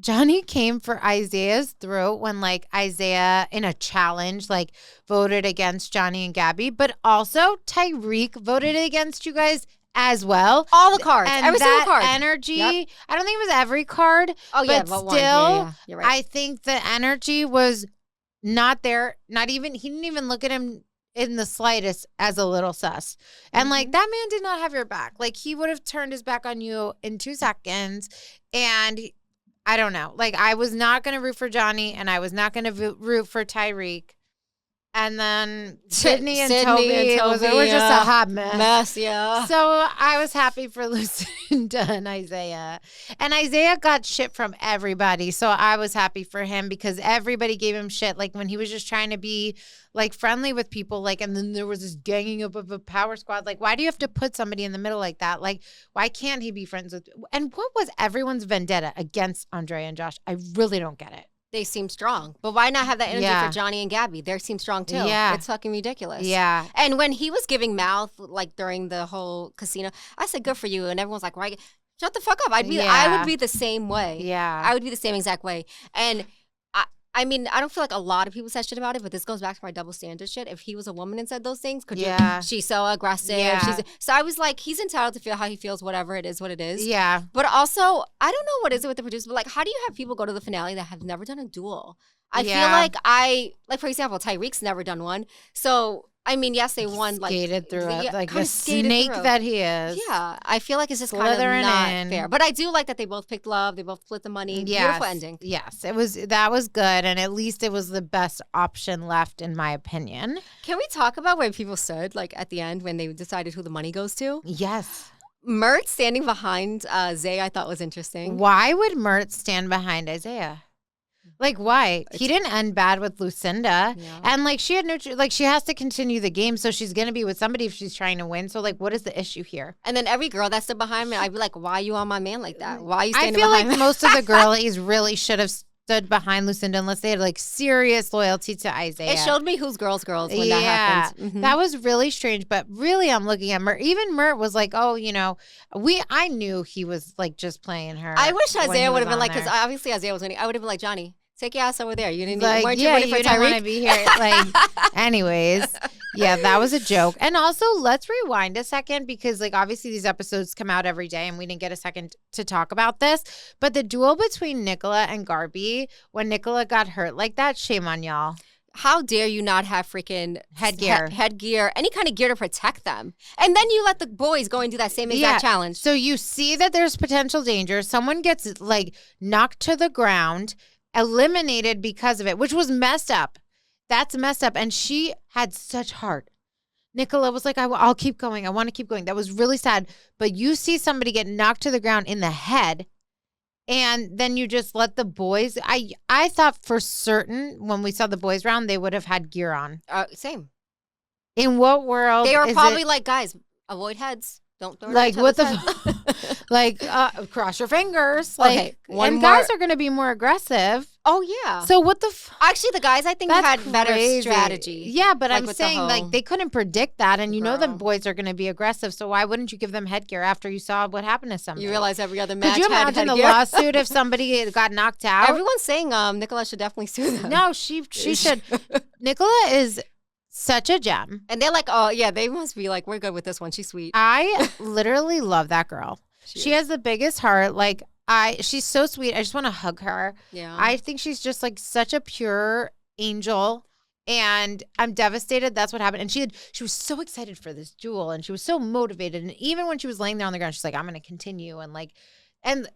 Speaker 1: Johnny came for Isaiah's throat when like Isaiah in a challenge like voted against Johnny and Gabby, but also Tyreek voted against you guys as well.
Speaker 2: All the cards,
Speaker 1: and
Speaker 2: every single card.
Speaker 1: Energy. Yep. I don't think it was every card.
Speaker 2: Oh yeah,
Speaker 1: but still,
Speaker 2: yeah. You're right.
Speaker 1: I think the energy was not there. Not even he didn't even look at him in the slightest as a little sus. And like that man did not have your back. Like he would have turned his back on you in 2 seconds, and I don't know. Like, I was not going to root for Johnny, and I was not going to root for Tyreek. And then Sydney and Toby it was just a hot mess. So I was happy for Lucinda and Isaiah. And Isaiah got shit from everybody. So I was happy for him because everybody gave him shit. Like when he was just trying to be like friendly with people. Like, and then there was this ganging up of a power squad. Like, why do you have to put somebody in the middle like that? Like, why can't he be friends with? And what was everyone's vendetta against Andrea and Josh? I really don't get it.
Speaker 2: They seem strong. But why not have that energy for Johnny and Gabby? They seem strong too.
Speaker 1: Yeah.
Speaker 2: It's fucking ridiculous.
Speaker 1: Yeah.
Speaker 2: And when he was giving mouth, like during the whole casino, I said, good for you. And everyone's like, right, shut the fuck up. I would be the same way.
Speaker 1: Yeah.
Speaker 2: I would be the same exact way. And I mean, I don't feel like a lot of people said shit about it, but this goes back to my double standard shit. If he was a woman and said those things, she's so aggressive.
Speaker 1: Yeah.
Speaker 2: So I was like, he's entitled to feel how he feels, whatever it is, what it is.
Speaker 1: Yeah.
Speaker 2: But also, I don't know what is it with the producer, but like, how do you have people go to the finale that have never done a duel? I feel like for example, Tyreek's never done one. So I mean, yes, they won.
Speaker 1: Skated through it, like the
Speaker 2: snake
Speaker 1: that he is.
Speaker 2: Yeah, I feel like it's just kind of not fair. But I do like that they both picked love. They both split the money. Yes. Beautiful ending.
Speaker 1: Yes, that was good, and at least it was the best option left, in my opinion.
Speaker 2: Can we talk about where people stood, like at the end when they decided who the money goes to?
Speaker 1: Yes.
Speaker 2: Mert standing behind Zay, I thought was interesting.
Speaker 1: Why would Mert stand behind Isaiah? Like, why? He didn't end bad with Lucinda. Yeah. And, like, she had no, like, she has to continue the game, so she's going to be with somebody if she's trying to win. So, like, what is the issue here?
Speaker 2: And then every girl that stood behind me, I'd be like, why are you on my man like that? Why are you standing behind me?
Speaker 1: I feel like most of the girlies really should have stood behind Lucinda unless they had, like, serious loyalty to Isaiah.
Speaker 2: It showed me who's girls when that happened. Mm-hmm.
Speaker 1: That was really strange. But really, I'm looking at Mert. Even Mert was like, oh, you know, I knew he was, like, just playing her.
Speaker 2: I wish Isaiah would have been like, because obviously Isaiah was winning. I would have been like, Johnny, take your ass over there. You didn't
Speaker 1: like,
Speaker 2: you ready for
Speaker 1: Tyreek? Want to be here. Like, anyways, yeah, that was a joke. And also, let's rewind a second because, like, obviously these episodes come out every day, and we didn't get a second to talk about this. But the duel between Nicola and Garby, when Nicola got hurt like that, shame on y'all.
Speaker 2: How dare you not have freaking
Speaker 1: headgear,
Speaker 2: any kind of gear to protect them? And then you let the boys go and do that same exact challenge.
Speaker 1: So you see that there's potential danger. Someone gets, like, knocked to the ground, eliminated because of it, which was messed up. That's messed up. And she had such heart. Nicola was like, I'll keep going. I want to keep going. That was really sad. But you see somebody get knocked to the ground in the head, and then you just let the boys. I thought for certain when we saw the boys round, they would have had gear on.
Speaker 2: Same.
Speaker 1: In what world?
Speaker 2: They were probably like, guys, avoid heads. Don't throw
Speaker 1: like what the like cross your fingers. Like, okay, guys are going to be more aggressive.
Speaker 2: Oh yeah.
Speaker 1: So what the
Speaker 2: actually the guys I think had better strategy.
Speaker 1: Yeah, but like, I'm saying like they couldn't predict that, and you know the boys are going to be aggressive. So why wouldn't you give them headgear after you saw what happened to somebody?
Speaker 2: You realize every other match.
Speaker 1: Could you imagine the lawsuit if somebody got knocked out?
Speaker 2: Everyone's saying Nicola should definitely sue them.
Speaker 1: No, she should. Nicola is such a gem.
Speaker 2: And they're like, oh, yeah, they must be like, we're good with this one. She's sweet.
Speaker 1: I literally love that girl. She has the biggest heart. Like, she's so sweet. I just want to hug her.
Speaker 2: Yeah.
Speaker 1: I think she's just like such a pure angel. And I'm devastated. That's what happened. And she was so excited for this duel. And she was so motivated. And even when she was laying there on the ground, she's like, I'm going to continue. And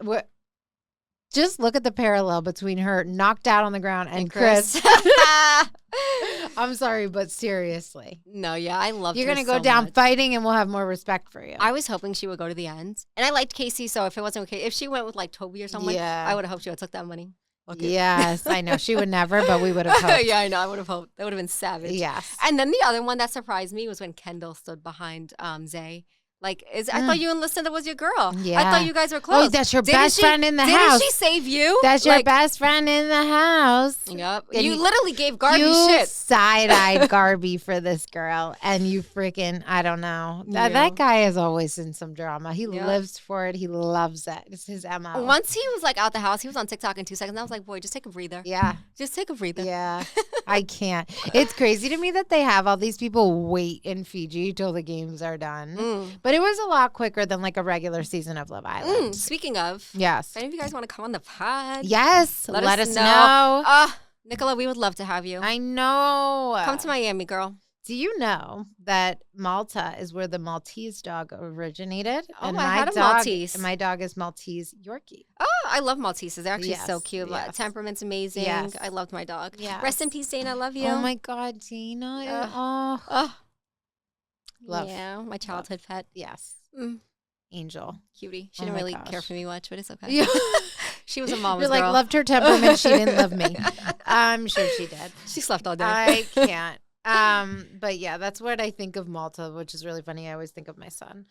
Speaker 1: just look at the parallel between her knocked out on the ground and Chris. I'm sorry, but seriously.
Speaker 2: No, yeah, I love her.
Speaker 1: You're going to go down fighting, and we'll have more respect for you.
Speaker 2: I was hoping she would go to the end. And I liked Casey, so if it wasn't okay, if she went with like Toby or someone, I would have hoped she would have took that money. Okay.
Speaker 1: Yes, I know. She would never, but we would have hoped.
Speaker 2: Yeah, I know. I would have hoped. That would have been savage.
Speaker 1: Yes.
Speaker 2: And then the other one that surprised me was when Kendall stood behind Zay. Like, I thought you and Lucinda was your girl.
Speaker 1: Yeah.
Speaker 2: I thought you guys were close.
Speaker 1: Oh, that's your best friend in the house.
Speaker 2: Didn't she save you?
Speaker 1: That's your best friend in the house.
Speaker 2: Yep. You literally gave Garby shit.
Speaker 1: You side-eyed Garby for this girl, and you freaking, I don't know. Yeah. That guy is always in some drama. He lives for it. He loves it. It's his MO.
Speaker 2: Once he was, like, out the house, he was on TikTok in 2 seconds. I was like, boy, just take a breather.
Speaker 1: Yeah.
Speaker 2: Just take a breather.
Speaker 1: Yeah. I can't. It's crazy to me that they have all these people wait in Fiji till the games are done. But it was a lot quicker than like a regular season of Love Island.
Speaker 2: Speaking of,
Speaker 1: yes.
Speaker 2: If any of you guys want to come on the pod,
Speaker 1: yes, let us know.
Speaker 2: Nicola, we would love to have you.
Speaker 1: I know.
Speaker 2: Come to Miami, girl.
Speaker 1: Do you know that Malta is where the Maltese dog originated?
Speaker 2: Oh, I had a Maltese.
Speaker 1: My dog is Maltese Yorkie.
Speaker 2: Oh, I love Malteses. They're actually so cute. Yes. Temperament's amazing. Yes. I loved my dog. Yes. Rest in peace, Dana. I love you.
Speaker 1: Oh, my God, Dana.
Speaker 2: Love. Yeah, my childhood pet.
Speaker 1: Yes. Angel.
Speaker 2: Cutie. She didn't really care for me much, but it's okay. Yeah. She was a mama's
Speaker 1: You're like,
Speaker 2: girl.
Speaker 1: Loved her temperament. She didn't love me. I'm sure she did.
Speaker 2: She slept all day.
Speaker 1: I can't. But yeah, that's what I think of Malta, which is really funny. I always think of my son.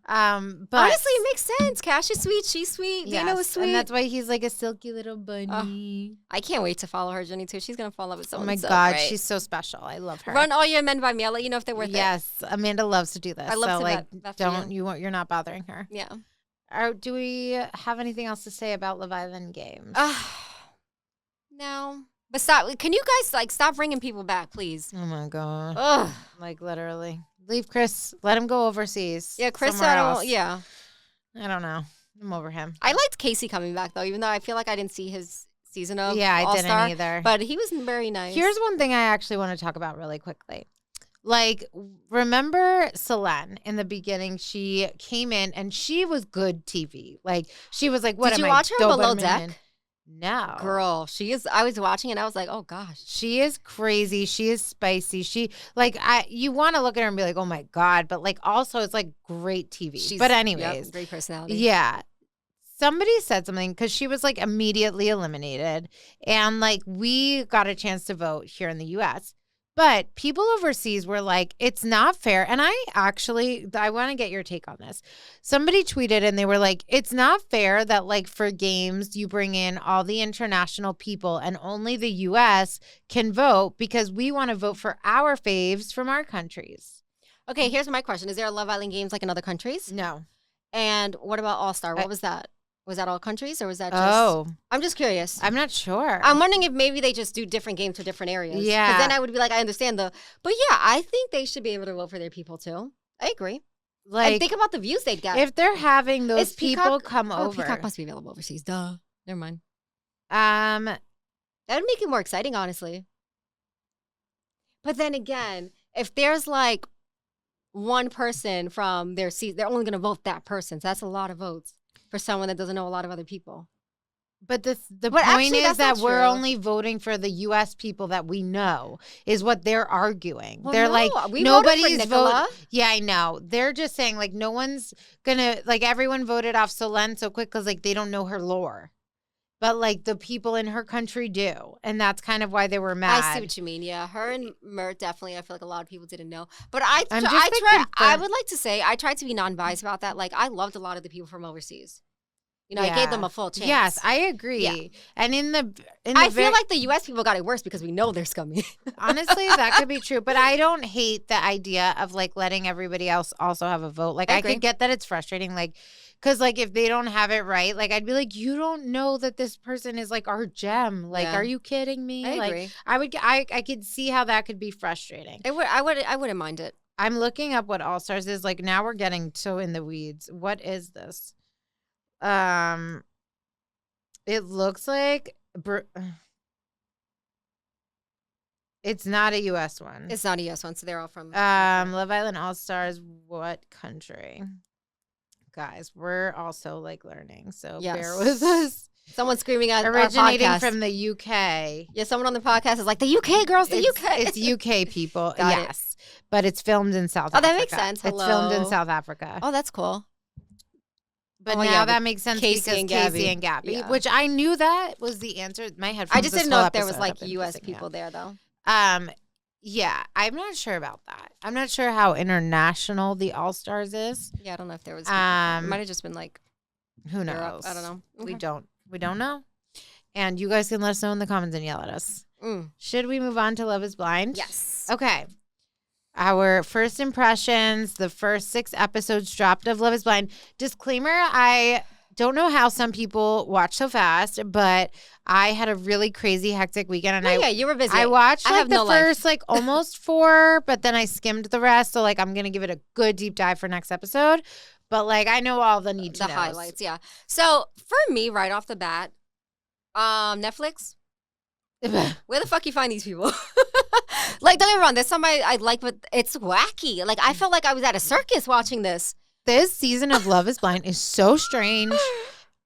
Speaker 1: But
Speaker 2: honestly, it makes sense. Cash is sweet. She's sweet.
Speaker 1: yes,
Speaker 2: Dana was sweet.
Speaker 1: and that's why he's like a silky little bunny.
Speaker 2: I can't wait to follow her journey too. She's gonna fall in love with
Speaker 1: Oh
Speaker 2: someone.
Speaker 1: my
Speaker 2: so
Speaker 1: God,
Speaker 2: great.
Speaker 1: she's so special. I love her.
Speaker 2: Run all your men by me. I'll let you know if they're worth it.
Speaker 1: Yes, Amanda loves to do this.
Speaker 2: I love
Speaker 1: so
Speaker 2: to
Speaker 1: like,
Speaker 2: bet for
Speaker 1: don't you're not bothering her.
Speaker 2: Yeah.
Speaker 1: Do we have anything else to say about Love Island games?
Speaker 2: No. But stop. Can you guys like stop bringing people back, please?
Speaker 1: Oh my God.
Speaker 2: Ugh.
Speaker 1: Like literally. Leave Chris. Let him go overseas.
Speaker 2: Yeah, Chris.
Speaker 1: somewhere else.
Speaker 2: Yeah.
Speaker 1: I don't know. I'm over him.
Speaker 2: I liked Casey coming back though, even though I feel like I didn't see his season of
Speaker 1: I
Speaker 2: All-Star,
Speaker 1: didn't either.
Speaker 2: But he was very nice.
Speaker 1: Here's one thing I actually want to talk about really quickly. Like, remember Selene in the beginning? She came in and she was good TV. Like, she was like, "What
Speaker 2: Did
Speaker 1: am
Speaker 2: you
Speaker 1: I,
Speaker 2: watch her on Below
Speaker 1: Doberman?"
Speaker 2: Deck?
Speaker 1: No,
Speaker 2: Girl, she is. I was watching and I was like, oh gosh.
Speaker 1: she is crazy. She is spicy. She you want to look at her and be like, "Oh my God," but like also it's like great TV. But anyways,
Speaker 2: great personality.
Speaker 1: yeah. Somebody said something because she was like immediately eliminated, and like we got a chance to vote here in the U.S. But people overseas were like, it's not fair. And I want to get your take on this. Somebody tweeted and they were like, it's not fair that like for games, you bring in all the international people and only the U.S. can vote because we want to vote for our faves from our countries.
Speaker 2: Okay, here's my question. Is there a Love Island games like in other countries?
Speaker 1: No.
Speaker 2: And what about All-Star? What was that? Was that all countries or was that just...
Speaker 1: Oh.
Speaker 2: I'm just curious.
Speaker 1: I'm not sure.
Speaker 2: I'm wondering if maybe they just do different games for different areas.
Speaker 1: Yeah.
Speaker 2: Because then I would be like, I understand the... But yeah, I think they should be able to vote for their people too. I agree.
Speaker 1: Like,
Speaker 2: and think about the views they'd get.
Speaker 1: if they're having those
Speaker 2: Peacock,
Speaker 1: people come
Speaker 2: oh,
Speaker 1: over.
Speaker 2: Peacock must be available overseas. Duh. Never mind.
Speaker 1: Um,
Speaker 2: That would make it more exciting, honestly. But then again, if there's like one person from their seat, they're only going to vote that person. So that's a lot of votes for someone that doesn't know a lot of other people.
Speaker 1: But the
Speaker 2: But
Speaker 1: point
Speaker 2: actually,
Speaker 1: is
Speaker 2: that's
Speaker 1: that
Speaker 2: not
Speaker 1: we're
Speaker 2: true.
Speaker 1: only voting for the U.S. people that we know is what they're arguing.
Speaker 2: Well,
Speaker 1: they're
Speaker 2: no,
Speaker 1: like,
Speaker 2: we voted for
Speaker 1: nobody's
Speaker 2: Nicola.
Speaker 1: voting. Yeah, I know. They're just saying like no one's gonna like everyone voted off Selene so quick because like they don't know her lore. But like the people in her country do. And that's kind of why they were mad.
Speaker 2: I see what you mean. Yeah, her and Mert definitely. I feel like a lot of people didn't know. But I would like to say I tried to be non-biased about that. Like I loved a lot of the people from overseas. You know, I gave them a full chance.
Speaker 1: Yes, I agree. Yeah. And
Speaker 2: I feel like the U.S. people got it worse because we know they're scummy.
Speaker 1: Honestly, that could be true. But I don't hate the idea of like letting everybody else also have a vote. Like I could get that it's frustrating. Like, because like if they don't have it right, like I'd be like, you don't know that this person is like our gem. Like, are you kidding me?
Speaker 2: I agree.
Speaker 1: I could see how that could be frustrating.
Speaker 2: I wouldn't mind it.
Speaker 1: I'm looking up what All Stars is. Like now we're getting so in the weeds. What is this? It looks like it's not a U.S. one.
Speaker 2: It's not a U.S. one, so they're all from
Speaker 1: Love Island All Stars. What country? Guys, we're also like learning, so bear with us.
Speaker 2: Someone screaming at
Speaker 1: originating
Speaker 2: our podcast.
Speaker 1: from the UK.
Speaker 2: Yeah, someone on the podcast is like, the UK girls, the UK.
Speaker 1: It's UK people.
Speaker 2: Got
Speaker 1: yes, but it's filmed in South Africa.
Speaker 2: Oh, that makes sense. Hello.
Speaker 1: It's filmed in South Africa.
Speaker 2: Oh, that's cool.
Speaker 1: But now that makes sense because
Speaker 2: Casey
Speaker 1: and Gabby, which I knew that was the answer. My headphones.
Speaker 2: I just didn't know if there was like U.S. people there though.
Speaker 1: Yeah, I'm not sure about that. I'm not sure how international the All Stars is.
Speaker 2: Yeah, I don't know if there was. It might have just been like.
Speaker 1: Who knows?
Speaker 2: Europe. I don't know. Okay.
Speaker 1: We don't know. And you guys can let us know in the comments and yell at us. Should we move on to Love is Blind?
Speaker 2: Yes.
Speaker 1: Okay. Our first impressions, the first 6 episodes dropped of Love is Blind. Disclaimer, I don't know how some people watch so fast, but I had a really crazy, hectic weekend. And
Speaker 2: you were busy.
Speaker 1: I watched like the first like almost 4, but then I skimmed the rest. So like I'm going to give it a good deep dive for next episode. But like I know all the need to know.
Speaker 2: Highlights, yeah. So for me, right off the bat, Netflix. Where the fuck you find these people? Like, don't get me wrong, there's somebody I like, but it's wacky. Like, I felt like I was at a circus watching this.
Speaker 1: This season of Love is Blind is so strange.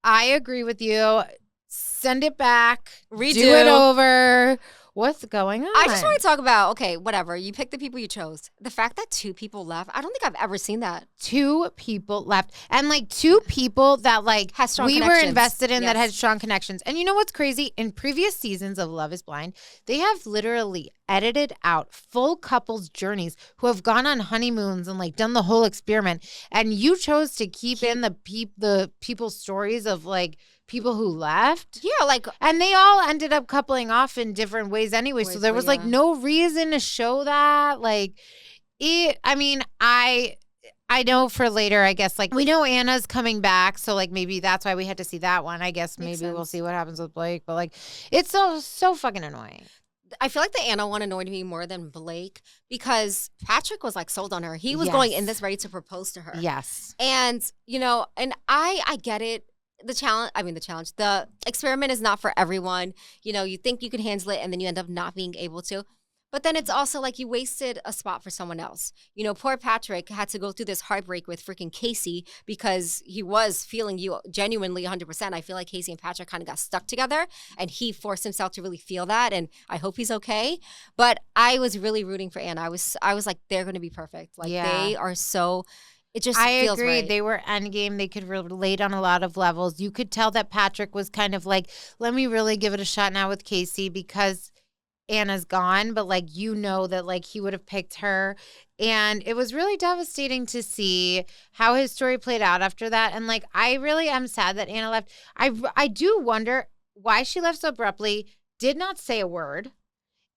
Speaker 1: I agree with you. Send it back.
Speaker 2: Redo.
Speaker 1: Do it over. What's going on?
Speaker 2: I just want to talk about, okay, whatever. You picked the people you chose. The fact that 2 people left, I don't think I've ever seen that.
Speaker 1: 2 people left. And like 2 people that like we were invested in that had strong connections. And you know what's crazy? In previous seasons of Love is Blind, they have literally edited out full couples journeys who have gone on honeymoons and like done the whole experiment. And you chose to keep in the people's stories of like people who left.
Speaker 2: Yeah, like,
Speaker 1: and they all ended up coupling off in different ways anyway. So there was like no reason to show that. Like, I mean, I know for later, I guess, like we know Anna's coming back. So like maybe that's why we had to see that one. I guess maybe we'll see what happens with Blake. But like, it's so fucking annoying.
Speaker 2: I feel like the Anna one annoyed me more than Blake because Patrick was like sold on her. He was going in this ready to propose to her.
Speaker 1: Yes.
Speaker 2: And, you know, and I get it. The experiment is not for everyone. You know, you think you can handle it and then you end up not being able to. But then it's also like you wasted a spot for someone else. You know, poor Patrick had to go through this heartbreak with freaking Casey because he was feeling you genuinely 100%. I feel like Casey and Patrick kind of got stuck together and he forced himself to really feel that. And I hope he's okay. But I was really rooting for Anna. I was like, they're going to be perfect. Like they are so... It just feels
Speaker 1: agree.
Speaker 2: Right.
Speaker 1: They were endgame. They could relate on a lot of levels. You could tell that Patrick was kind of like, let me really give it a shot now with Casey because Anna's gone. But like, you know that like he would have picked her. And it was really devastating to see how his story played out after that. And like, I really am sad that Anna left. I do wonder why she left so abruptly, did not say a word.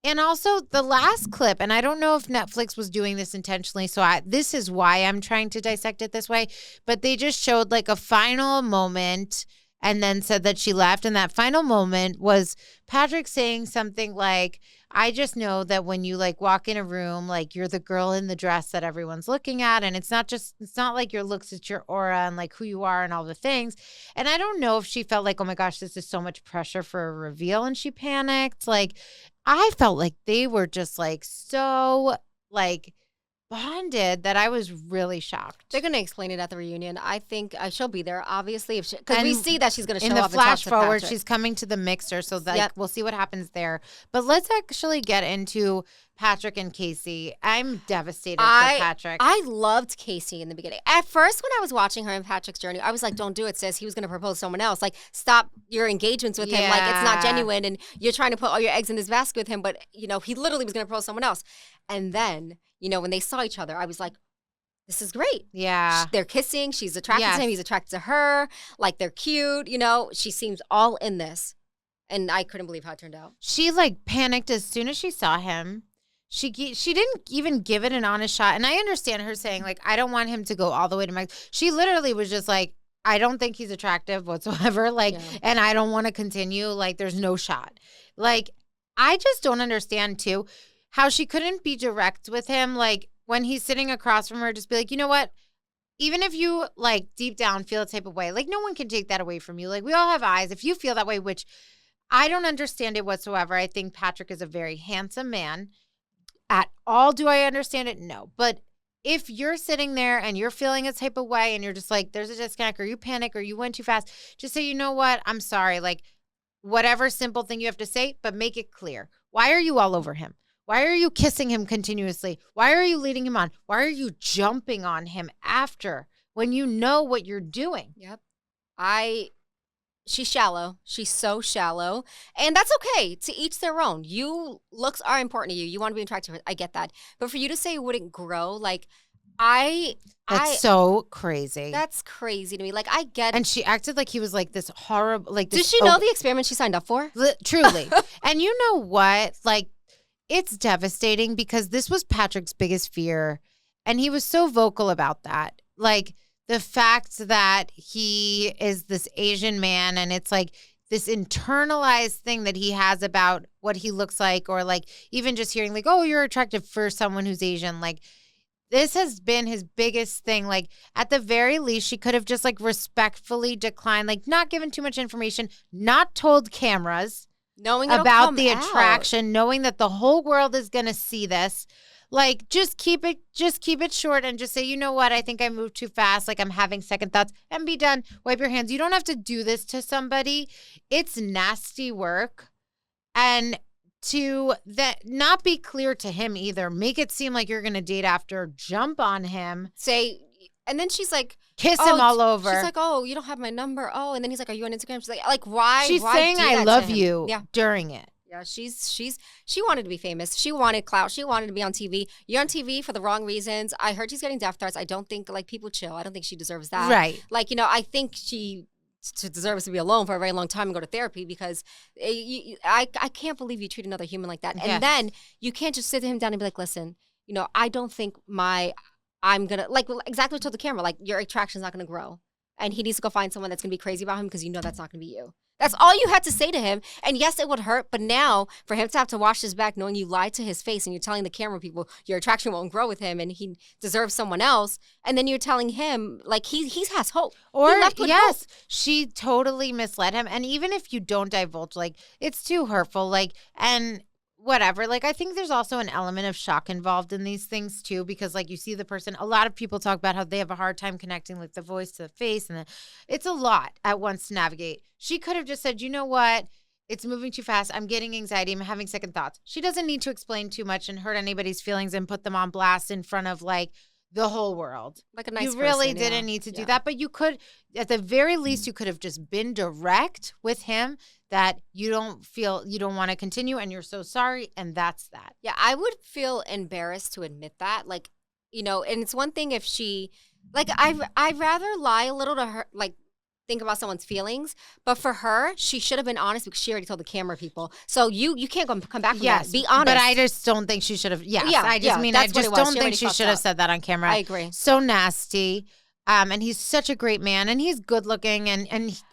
Speaker 1: And also the last clip, and I don't know if Netflix was doing this intentionally, so this is why I'm trying to dissect it this way, but they just showed like a final moment and then said that she left. And that final moment was Patrick saying something like, I just know that when you like walk in a room, like you're the girl in the dress that everyone's looking at. And it's not like your looks, it's your aura and like who you are and all the things. And I don't know if she felt like, oh my gosh, this is so much pressure for a reveal and she panicked. Like, I felt like they were just like so like bonded that I was really shocked.
Speaker 2: They're going to explain it at the reunion. I think she'll be there, obviously, because we see that she's going to show
Speaker 1: up. In the flash forward,
Speaker 2: Patrick.
Speaker 1: She's coming to the mixer, so like we'll see what happens there. But let's actually get into Patrick and Casey. I'm devastated for Patrick.
Speaker 2: I loved Casey in the beginning. At first, when I was watching her and Patrick's journey, I was like, don't do it, sis. He was going to propose to someone else. Like, stop your engagements with him. Like, it's not genuine, and you're trying to put all your eggs in this basket with him, but, you know, he literally was going to propose to someone else. And then, you know, when they saw each other, I was like, this is great.
Speaker 1: Yeah.
Speaker 2: They're kissing. She's attracted to him. He's attracted to her. Like, they're cute. You know, she seems all in this. And I couldn't believe how it turned out.
Speaker 1: She, like, panicked as soon as she saw him. She didn't even give it an honest shot. And I understand her saying, like, I don't want him to go all the way to Mexico. She literally was just like, I don't think he's attractive whatsoever. Like, and I don't want to continue. Like, there's no shot. Like, I just don't understand, too, how she couldn't be direct with him. Like, when he's sitting across from her, just be like, you know what? Even if you, like, deep down feel a type of way, like, no one can take that away from you. Like, we all have eyes. If you feel that way, which I don't understand it whatsoever. I think Patrick is a very handsome man. At all, do I understand it? No. But if you're sitting there and you're feeling a type of way and you're just like, there's a disconnect or you panic or you went too fast, just say, you know what? I'm sorry. Like, whatever simple thing you have to say, but make it clear. Why are you all over him? Why are you kissing him continuously? Why are you leading him on? Why are you jumping on him after when you know what you're doing?
Speaker 2: Yep. She's shallow. She's so shallow. And that's okay. To each their own. Looks are important to you. You want to be attractive. I get that. But for you to say it wouldn't grow, like, that's
Speaker 1: so crazy.
Speaker 2: That's crazy to me. Like, I get.
Speaker 1: And she acted like he was like this horrible, like this.
Speaker 2: Did she know the experiment she signed up for?
Speaker 1: Truly. And you know what? Like, it's devastating because this was Patrick's biggest fear. And he was so vocal about that. Like, the fact that he is this Asian man and it's like this internalized thing that he has about what he looks like, or like even just hearing like, oh, you're attractive for someone who's Asian. Like, this has been his biggest thing. Like, at the very least, she could have just like respectfully declined, like not given too much information, not told cameras
Speaker 2: knowing
Speaker 1: about the attraction, knowing that the whole world is going to see this. Like, just keep it short and just say, you know what? I think I moved too fast. Like, I'm having second thoughts, and be done. Wipe your hands. You don't have to do this to somebody. It's nasty work. And to that not be clear to him either. Make it seem like you're going to date after, jump on him.
Speaker 2: Say, and then she's like,
Speaker 1: kiss him all over.
Speaker 2: She's like, oh, you don't have my number. Oh, and then he's like, are you on Instagram? She's like why?
Speaker 1: She's
Speaker 2: why
Speaker 1: saying I love you during it.
Speaker 2: Yeah, she wanted to be famous. She wanted clout. She wanted to be on TV. You're on TV for the wrong reasons. I heard she's getting death threats. I don't think, like, people chill. I don't think she deserves that.
Speaker 1: Right.
Speaker 2: Like, I think she deserves to be alone for a very long time and go to therapy because I can't believe you treat another human like that. And then you can't just sit him down and be like, listen, I don't think I'm going to, like, exactly what I told the camera, like, your attraction's not going to grow. And he needs to go find someone that's going to be crazy about him because that's not going to be you. That's all you had to say to him. And yes, it would hurt. But now for him to have to wash his back knowing you lied to his face and you're telling the camera people your attraction won't grow with him and he deserves someone else. And then you're telling him like he has hope.
Speaker 1: Or yes, hope. She totally misled him. And even if you don't divulge, like it's too hurtful. Like, and whatever. Like, I think there's also an element of shock involved in these things too, because like you see the person, a lot of people talk about how they have a hard time connecting like the voice to the face and it's a lot at once to navigate. She could have just said, you know what? It's moving too fast. I'm getting anxiety. I'm having second thoughts. She doesn't need to explain too much and hurt anybody's feelings and put them on blast in front of like the whole world.
Speaker 2: Like a nice person.
Speaker 1: You really didn't need to do that, but you could, at the very least, you could have just been direct with him that you don't want to continue and you're so sorry, and that's that.
Speaker 2: Yeah, I would feel embarrassed to admit that. Like, and it's one thing if she, like, I'd rather lie a little to her, like, think about someone's feelings, but for her, she should have been honest because she already told the camera people. So you can't come back from that. Be honest.
Speaker 1: But I just don't think she should have. I just don't think she should have said that on camera.
Speaker 2: I agree.
Speaker 1: So nasty. And he's such a great man, and he's good looking, and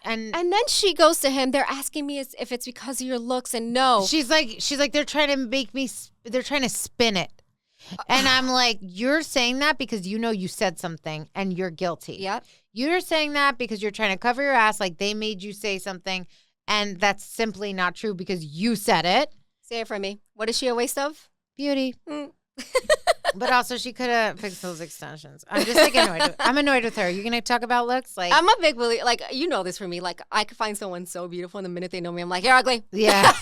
Speaker 2: then she goes to him. They're asking me if it's because of your looks, and no,
Speaker 1: she's like they're trying to spin it, and I'm like, you're saying that because you said something and you're guilty.
Speaker 2: Yep.
Speaker 1: You're saying that because you're trying to cover your ass, like they made you say something, and that's simply not true because you said it.
Speaker 2: Say it for me. What is she a waste of?
Speaker 1: Beauty. But also, she could have fixed those extensions. I'm just like annoyed. I'm annoyed with her. You're gonna talk about looks? Like,
Speaker 2: I'm a big believer. Like, this for me. Like, I could find someone so beautiful, and the minute they know me, I'm like, you're ugly.
Speaker 1: Yeah.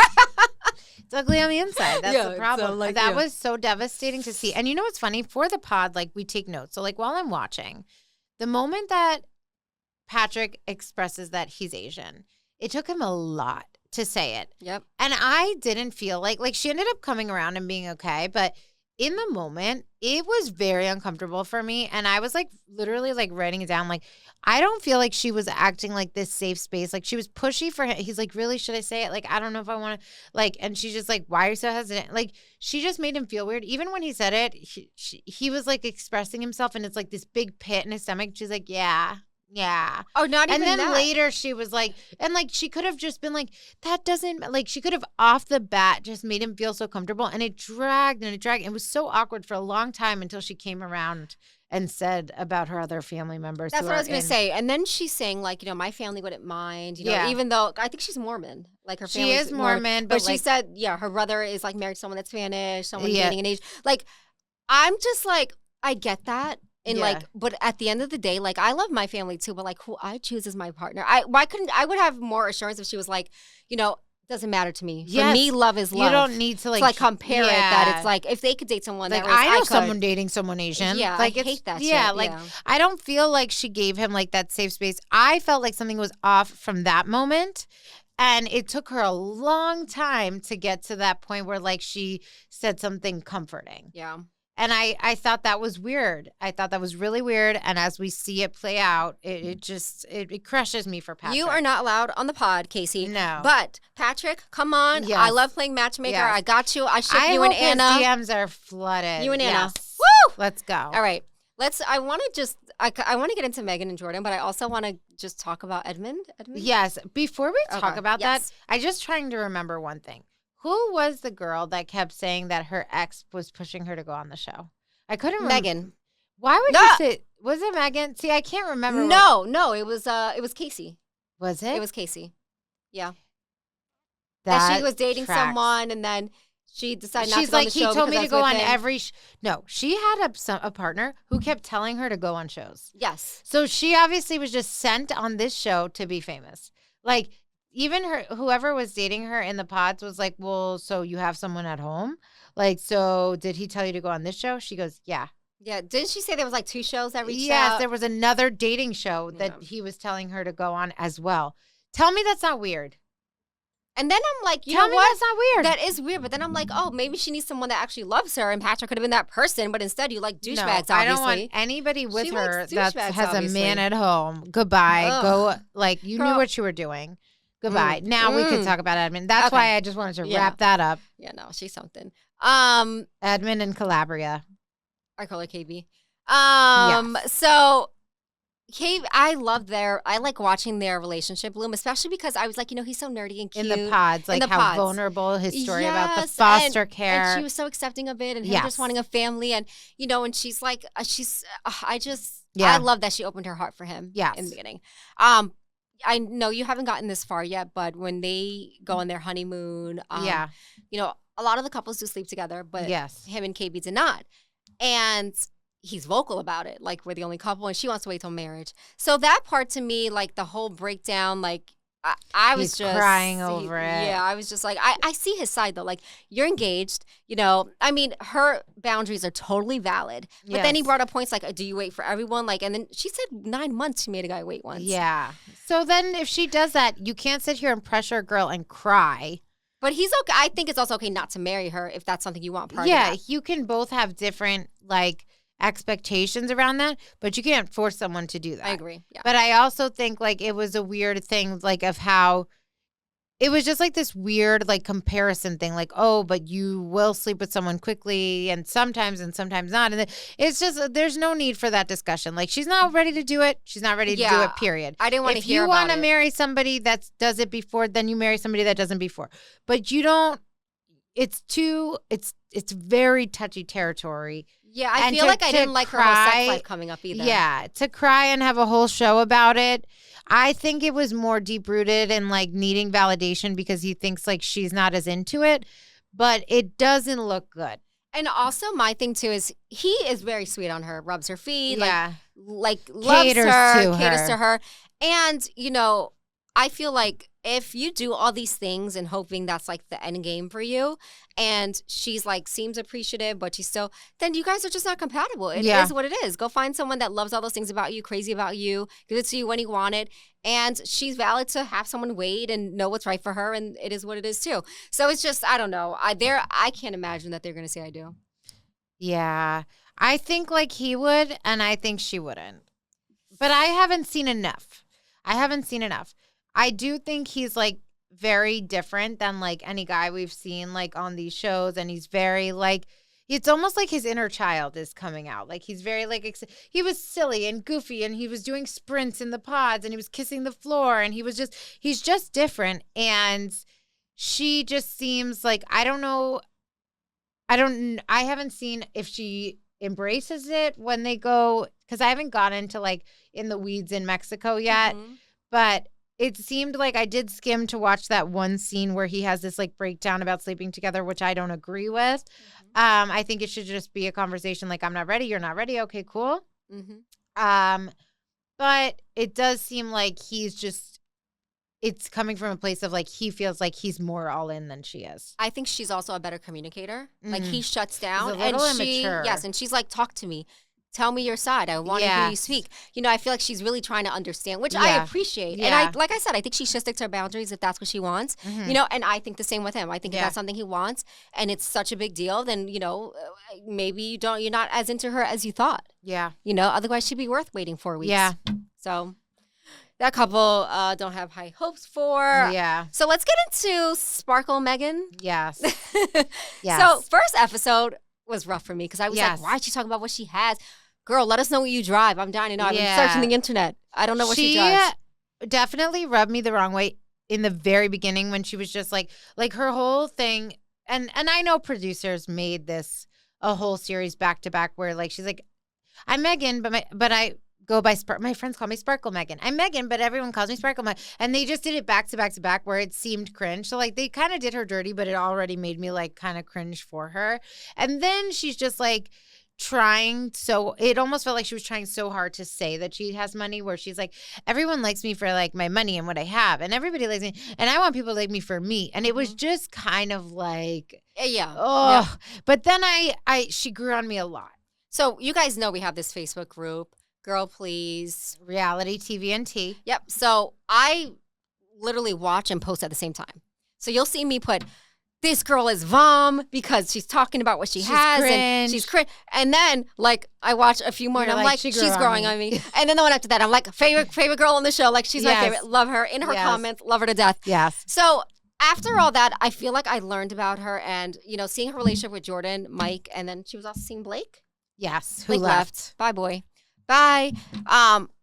Speaker 1: It's ugly on the inside. That's the problem. So, like, that was so devastating to see. And you know what's funny? For the pod, like, we take notes. So, like, while I'm watching, the moment that Patrick expresses that he's Asian, it took him a lot to say it.
Speaker 2: Yep.
Speaker 1: And I didn't feel like she ended up coming around and being okay, but in the moment, it was very uncomfortable for me. And I was like literally like writing it down. Like, I don't feel like she was acting like this safe space. Like, she was pushy for him. He's like, really, should I say it? Like, I don't know if I want to, like, and she's just like, why are you so hesitant? Like, she just made him feel weird. Even when he said it, he was like expressing himself and it's like this big pit in his stomach. She's like, yeah.
Speaker 2: Oh, not even that.
Speaker 1: And then later she was like, and like she could have just been like, that doesn't, like she could have off the bat just made him feel so comfortable. And it dragged and it dragged. It was so awkward for a long time until she came around and said about her other family members.
Speaker 2: That's what I was going to say. And then she's saying like, my family wouldn't mind, even though I think she's Mormon. Like her family is
Speaker 1: Mormon.
Speaker 2: But she said, her brother is like married to someone that's Spanish, someone dating an Asian. Like, I'm just like, I get that. And like, but at the end of the day, like, I love my family too, but like, who I choose as my partner, I would have more assurance if she was like, doesn't matter to me. For me, love is love.
Speaker 1: You don't need to like
Speaker 2: compare it. That it's like if they could date someone
Speaker 1: like
Speaker 2: that
Speaker 1: I know someone dating someone Asian.
Speaker 2: Yeah,
Speaker 1: like
Speaker 2: I hate that.
Speaker 1: Yeah,
Speaker 2: shit.
Speaker 1: like I don't feel like she gave him like that safe space. I felt like something was off from that moment. And it took her a long time to get to that point where like she said something comforting.
Speaker 2: Yeah.
Speaker 1: And I thought that was weird. I thought that was really weird. And as we see it play out, it crushes me for Patrick.
Speaker 2: You are not allowed on the pod, Casey.
Speaker 1: No.
Speaker 2: But Patrick, come on. Yes. I love playing matchmaker. Yes. I got you. I ship you and Anna.
Speaker 1: His DMs are flooded.
Speaker 2: You and Anna.
Speaker 1: Yes.
Speaker 2: Woo!
Speaker 1: Let's go.
Speaker 2: All right. I want to get into Megan and Jordan, but I also want to just talk about Edmund.
Speaker 1: Yes. Before we talk about that, I'm just trying to remember one thing. Who was the girl that kept saying that her ex was pushing her to go on the show? I couldn't remember.
Speaker 2: Megan.
Speaker 1: Why would you say? Was it Megan? See, I can't remember.
Speaker 2: No, it was Casey.
Speaker 1: Was it?
Speaker 2: It was Casey. Yeah.
Speaker 1: That
Speaker 2: she was dating someone, and then she decided not to go on the show.
Speaker 1: She's like, he told me to go on every. No, she had a partner who kept telling her to go on shows.
Speaker 2: Yes.
Speaker 1: So she obviously was just sent on this show to be famous. Like, even whoever was dating her in the pods was like, well, so you have someone at home? Like, so did he tell you to go on this show? She goes, yeah.
Speaker 2: Yeah. Didn't she say there was like 2 shows that reached out?
Speaker 1: Yes, there was another dating show that he was telling her to go on as well. Tell me that's not weird.
Speaker 2: And then I'm like, you
Speaker 1: Tell
Speaker 2: know
Speaker 1: me
Speaker 2: what?
Speaker 1: that's not weird.
Speaker 2: That is weird. But then I'm like, oh, maybe she needs someone that actually loves her. And Patrick could have been that person. But instead, you like douchebags, obviously.
Speaker 1: I don't want anybody with
Speaker 2: She
Speaker 1: her
Speaker 2: likes
Speaker 1: that
Speaker 2: douchebags,
Speaker 1: has
Speaker 2: obviously.
Speaker 1: a man at home. Goodbye.
Speaker 2: Ugh.
Speaker 1: Go, like, you knew
Speaker 2: Girl.
Speaker 1: what you were doing. Goodbye. Now we can talk about Edmund. That's
Speaker 2: Okay.
Speaker 1: why I just wanted to wrap that up.
Speaker 2: Yeah, no, she's something.
Speaker 1: Edmund and Calabria.
Speaker 2: I call her KB.
Speaker 1: Yes.
Speaker 2: So I like watching their relationship bloom, especially because I was like, he's so nerdy and cute.
Speaker 1: In the pods, like how vulnerable his story about the foster care.
Speaker 2: And she was so accepting of it and him just wanting a family. And, and she's like, I love that she opened her heart for him in the beginning. I know you haven't gotten this far yet, but when they go on their honeymoon, a lot of the couples do sleep together, but him and KB did not. And he's vocal about it, like we're the only couple, and she wants to wait till marriage. So that part to me, like the whole breakdown, like I was just
Speaker 1: crying over it.
Speaker 2: Yeah, I was just like, I see his side though. Like, you're engaged, I mean, her boundaries are totally valid. But then he brought up points like, do you wait for everyone? Like, and then she said 9 months she made a guy wait once.
Speaker 1: Yeah. So then if she does that, you can't sit here and pressure a girl and cry.
Speaker 2: But he's okay. I think it's also okay not to marry her if that's something you want.
Speaker 1: You can both have different, like, expectations around that, but you can't force someone to do that.
Speaker 2: I agree. Yeah.
Speaker 1: But I also think like it was a weird thing, like of how it was just like this weird like comparison thing, like, oh, but you will sleep with someone quickly and sometimes not. And it's just, there's no need for that discussion. Like, she's not ready to do it. She's not ready to do it, period.
Speaker 2: I didn't want to hear
Speaker 1: about it. If you want to marry somebody that does it before, then you marry somebody that doesn't before. But you don't, it's very touchy territory.
Speaker 2: Yeah, I feel like I didn't like her whole sex life coming up either.
Speaker 1: Yeah, to cry and have a whole show about it. I think it was more deep-rooted and like needing validation because he thinks like she's not as into it, but it doesn't look good.
Speaker 2: And also my thing too is he is very sweet on her, rubs her feet, like
Speaker 1: caters
Speaker 2: loves to her. And, I feel like if you do all these things and hoping that's like the end game for you, and she's like seems appreciative, but she's still, then you guys are just not compatible. It is what it is. Go find someone that loves all those things about you, crazy about you, gives it to you when you want it, and she's valid to have someone wait and know what's right for her, and it is what it is too. So it's just, I don't know. I can't imagine that they're gonna say I do.
Speaker 1: Yeah, I think like he would, and I think she wouldn't. But I haven't seen enough. I do think he's like very different than like any guy we've seen like on these shows, and he's very like, it's almost like his inner child is coming out. Like he's very like he was silly and goofy, and he was doing sprints in the pods, and he was kissing the floor, and he's just different. And she just seems like, I haven't seen if she embraces it when they go, because I haven't gotten into like in the weeds in Mexico yet, but it seemed like I did skim to watch that one scene where he has this like breakdown about sleeping together, which I don't agree with. I think it should just be a conversation like, I'm not ready, you're not ready. Okay, cool. But it does seem like it's coming from a place of like, he feels like he's more all in than she is.
Speaker 2: I think she's also a better communicator. Like he shuts down.
Speaker 1: He's a little immature.
Speaker 2: Yes, and she's like, talk to me. Tell me your side. I want to hear you speak. I feel like she's really trying to understand, which I appreciate.
Speaker 1: Yeah.
Speaker 2: And like I said, I think she should stick to her boundaries if that's what she wants. And I think the same with him. I think if that's something he wants and it's such a big deal, then, maybe you're not as into her as you thought.
Speaker 1: Yeah.
Speaker 2: Otherwise she'd be worth waiting 4 weeks.
Speaker 1: Yeah.
Speaker 2: So that couple don't have high hopes for.
Speaker 1: Yeah.
Speaker 2: So let's get into Sparkle Megan.
Speaker 1: Yes.
Speaker 2: So first episode was rough for me because I was like, why is she talking about what she has? Girl, let us know what you drive. I'm dying to know. I've been searching the internet. I don't know what she drives.
Speaker 1: She definitely rubbed me the wrong way in the very beginning when she was just like her whole thing. And I know producers made this a whole series back to back where like she's like, I'm Megan, but I go by my friends call me Sparkle Megan. I'm Megan, but everyone calls me Sparkle Megan. And they just did it back to back to back where it seemed cringe. So like they kind of did her dirty, but it already made me like kind of cringe for her. And then she's just like it almost felt like she was trying so hard to say that she has money, where she's like, everyone likes me for like my money and what I have, and everybody likes me, and I want people to like me for me. And it was just kind of like, but then she grew on me a lot.
Speaker 2: So you guys know we have this Facebook group, Girl Please.
Speaker 1: Reality TV and Tea.
Speaker 2: Yep. So I literally watch and post at the same time. So you'll see me put, this girl is vom because she's talking about what she's has cringe. And she's cringe. And then like I watch a few more and I'm like, she's growing on me. And then the one after that, I'm like, favorite girl on the show. Like she's my favorite. Love her in her comments. Love her to death.
Speaker 1: Yes.
Speaker 2: So after all that, I feel like I learned about her and, seeing her relationship with Jordan, Mike, and then she was also seeing Blake.
Speaker 1: Yes.
Speaker 2: Blake left. Bye, boy. Bye.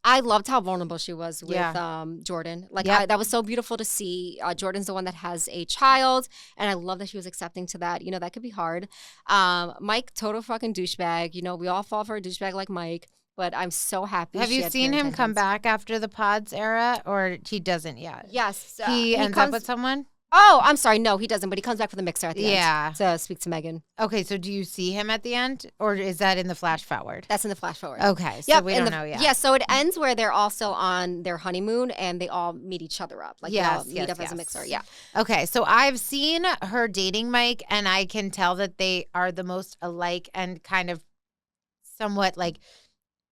Speaker 2: I loved how vulnerable she was with Jordan. Like that was so beautiful to see. Jordan's the one that has a child, and I love that she was accepting to that. That could be hard. Mike, total fucking douchebag. We all fall for a douchebag like Mike, but I'm so happy.
Speaker 1: Have you seen him come back after the pods era, or he doesn't yet?
Speaker 2: Yes.
Speaker 1: He ends up with someone?
Speaker 2: Oh, I'm sorry. No, he doesn't, but he comes back for the mixer at the end to speak to Megan.
Speaker 1: Okay, so do you see him at the end, or is that in the flash forward?
Speaker 2: That's in the flash forward.
Speaker 1: Okay, so we don't know yet.
Speaker 2: Yeah, so it ends where they're also on their honeymoon, and they all meet each other up. Like, they all meet up as a mixer,
Speaker 1: Okay, so I've seen her dating Mike, and I can tell that they are the most alike and kind of somewhat, like,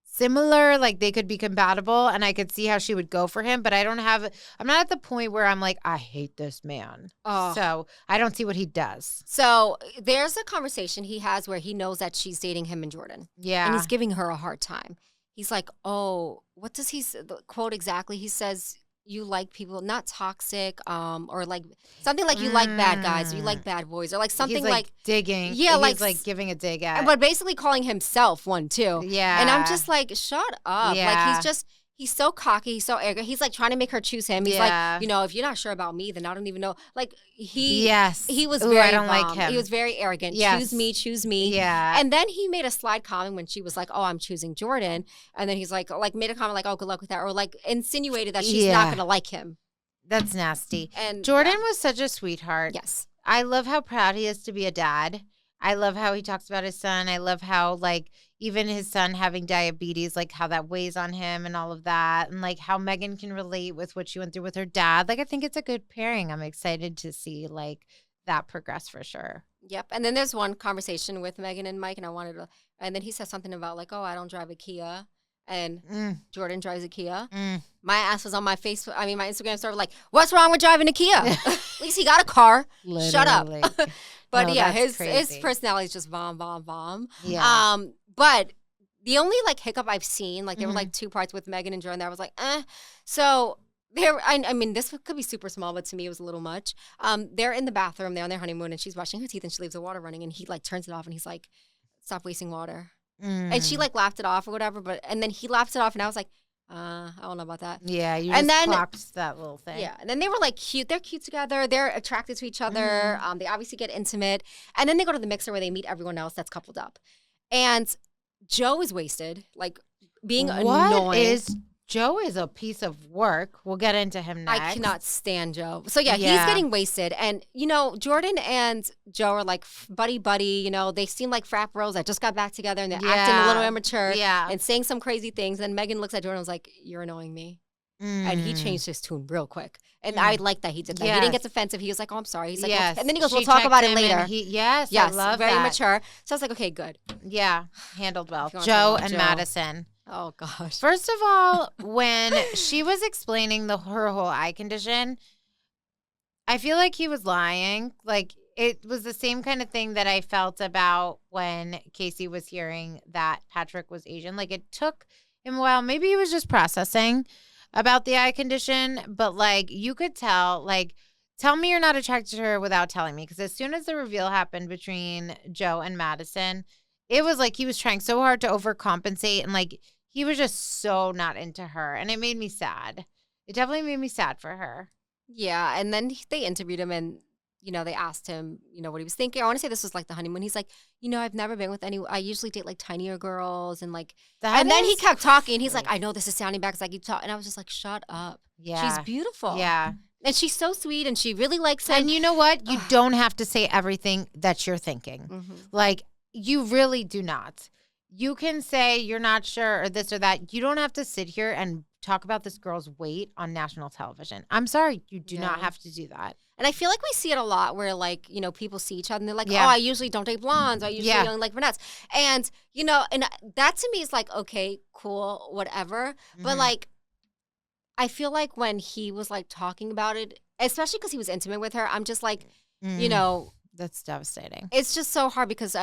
Speaker 1: similar, like they could be compatible, and I could see how she would go for him, but I'm not at the point where I'm like, I hate this man. So I don't see what he does.
Speaker 2: So there's a conversation he has where he knows that she's dating him and Jordan.
Speaker 1: Yeah.
Speaker 2: And he's giving her a hard time. He's like, oh, what does he quote exactly? He says, you like people not toxic, or like something like you like bad guys, or you like bad boys, or like something
Speaker 1: he's like digging.
Speaker 2: Yeah,
Speaker 1: he's like giving a dig at.
Speaker 2: But basically calling himself one too.
Speaker 1: Yeah.
Speaker 2: And I'm just like, shut up. Yeah. Like he's so cocky, he's so arrogant. He's like trying to make her choose him. He's like, if you're not sure about me, then I don't even know. Like he was very
Speaker 1: I don't like him.
Speaker 2: He was very arrogant.
Speaker 1: Yes.
Speaker 2: Choose me.
Speaker 1: Yeah.
Speaker 2: And then he made a slide comment when she was like, oh, I'm choosing Jordan. And then he's like made a comment like, oh, good luck with that. Or like insinuated that she's not gonna like him.
Speaker 1: That's nasty.
Speaker 2: And
Speaker 1: Jordan was such a sweetheart.
Speaker 2: Yes.
Speaker 1: I love how proud he is to be a dad. I love how he talks about his son. I love how, like, even his son having diabetes, like, how that weighs on him and all of that. And, like, how Megan can relate with what she went through with her dad. Like, I think it's a good pairing. I'm excited to see, like, that progress for sure.
Speaker 2: Yep. And then there's one conversation with Megan and Mike, and then he says something about, like, oh, I don't drive a Kia. And Jordan drives a Kia. My ass was on my Instagram story like, what's wrong with driving a Kia? At least he got a car.
Speaker 1: Literally.
Speaker 2: Shut up. But his personality is just vom, vom, vom.
Speaker 1: Yeah.
Speaker 2: But the only like hiccup I've seen, like there were like two parts with Megan and Jordan that I was like, So I mean, this could be super small, but to me it was a little much. They're in the bathroom, they're on their honeymoon, and she's brushing her teeth, and she leaves the water running, and he like turns it off, and he's like, "Stop wasting water." And she like laughed it off or whatever, and then he laughed it off, and I was like, I don't know about that.
Speaker 1: Yeah, you just clocked that little thing.
Speaker 2: Yeah, and then they were like cute. They're cute together. They're attracted to each other. They obviously get intimate, and then they go to the mixer where they meet everyone else that's coupled up, and Joe is wasted, like being annoying.
Speaker 1: Joe is a piece of work. We'll get into him next.
Speaker 2: I cannot stand Joe. So yeah, he's getting wasted. And, Jordan and Joe are like buddy. They seem like frat bros that just got back together and they're acting a little immature and saying some crazy things. And Megan looks at Jordan and was like, you're annoying me. And he changed his tune real quick. And I like that he did that. Yes. He didn't get defensive. He was like, oh, I'm sorry. He's like, yes. And then he goes, we'll talk about it later.
Speaker 1: Yes, I love
Speaker 2: very
Speaker 1: that.
Speaker 2: mature. So I was like, okay, good.
Speaker 1: Yeah, handled well. Joe and Madison.
Speaker 2: Oh, gosh.
Speaker 1: First of all, when she was explaining her whole eye condition, I feel like he was lying. Like, it was the same kind of thing that I felt about when Casey was hearing that Patrick was Asian. Like, it took him a while. Maybe he was just processing about the eye condition, but, like, you could tell, like, tell me you're not attracted to her without telling me. Because as soon as the reveal happened between Joe and Madison, it was like he was trying so hard to overcompensate, and, like, he was just so not into her, and it made me sad. It definitely made me sad for her.
Speaker 2: Yeah, and then they interviewed him, and, they asked him, what he was thinking. I want to say this was, like, the honeymoon. He's like, I've never been with I usually date, like, tinier girls, and, like, and then he kept talking, and he's like, I know this is sounding bad because I keep talking. And I was just like, shut up.
Speaker 1: Yeah.
Speaker 2: She's beautiful.
Speaker 1: Yeah.
Speaker 2: And she's so sweet, and she really likes him.
Speaker 1: And you know what? You don't have to say everything that you're thinking. Like, you really do not. you can say you're not sure or this or that. You don't have to sit here and talk about this girl's weight on national television. I'm sorry. You do not have to do that.
Speaker 2: And I feel like we see it a lot where, like, you know, people see each other and they're like, oh, I usually don't date blondes. I usually don't like brunettes. And, you know, and that to me is like, okay, cool, whatever. But, like, I feel like when he was, like, talking about it, especially because he was intimate with her, I'm just like, you know.
Speaker 1: That's devastating.
Speaker 2: It's just so hard because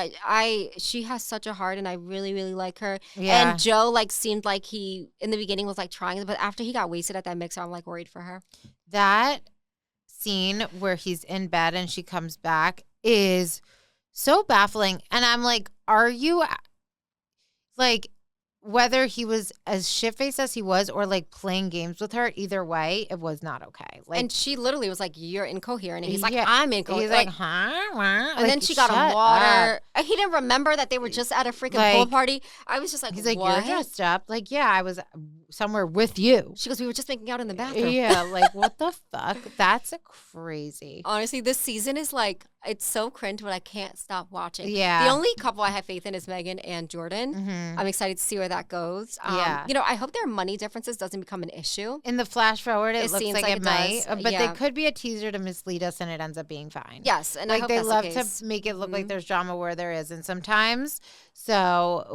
Speaker 2: she has such a heart and I really, really like her.
Speaker 1: Yeah.
Speaker 2: And Joe, like, seemed like he, in the beginning, was, like, trying. But after he got wasted at that mixer, I'm, like, worried for her.
Speaker 1: That scene where he's in bed and she comes back is so baffling. And I'm like, are you, like, whether he was as shit-faced as he was or, like, playing games with her, either way, it was not okay. Like,
Speaker 2: and she literally was like, you're incoherent. And he's like, I'm incoherent.
Speaker 1: He's like, huh? What?
Speaker 2: And then she got him water. And he didn't remember that they were just at a freaking pool party. I was just like,
Speaker 1: he's like,
Speaker 2: what?
Speaker 1: You're dressed up. Like, yeah, I was somewhere with you.
Speaker 2: She goes, we were just making out in the bathroom.
Speaker 1: Yeah, like, what the fuck? That's crazy.
Speaker 2: Honestly, this season is like, it's so cringe, but I can't stop watching.
Speaker 1: Yeah.
Speaker 2: The only couple I have faith in is Megan and Jordan. I'm excited to see where that goes. You know, I hope their money differences doesn't become an issue.
Speaker 1: In the flash forward, it looks like it might. But they could be a teaser to mislead us and it ends up being fine.
Speaker 2: Yes. And
Speaker 1: like,
Speaker 2: I hope
Speaker 1: they
Speaker 2: that's
Speaker 1: love
Speaker 2: the case.
Speaker 1: to make it look like there's drama where there isn't sometimes. So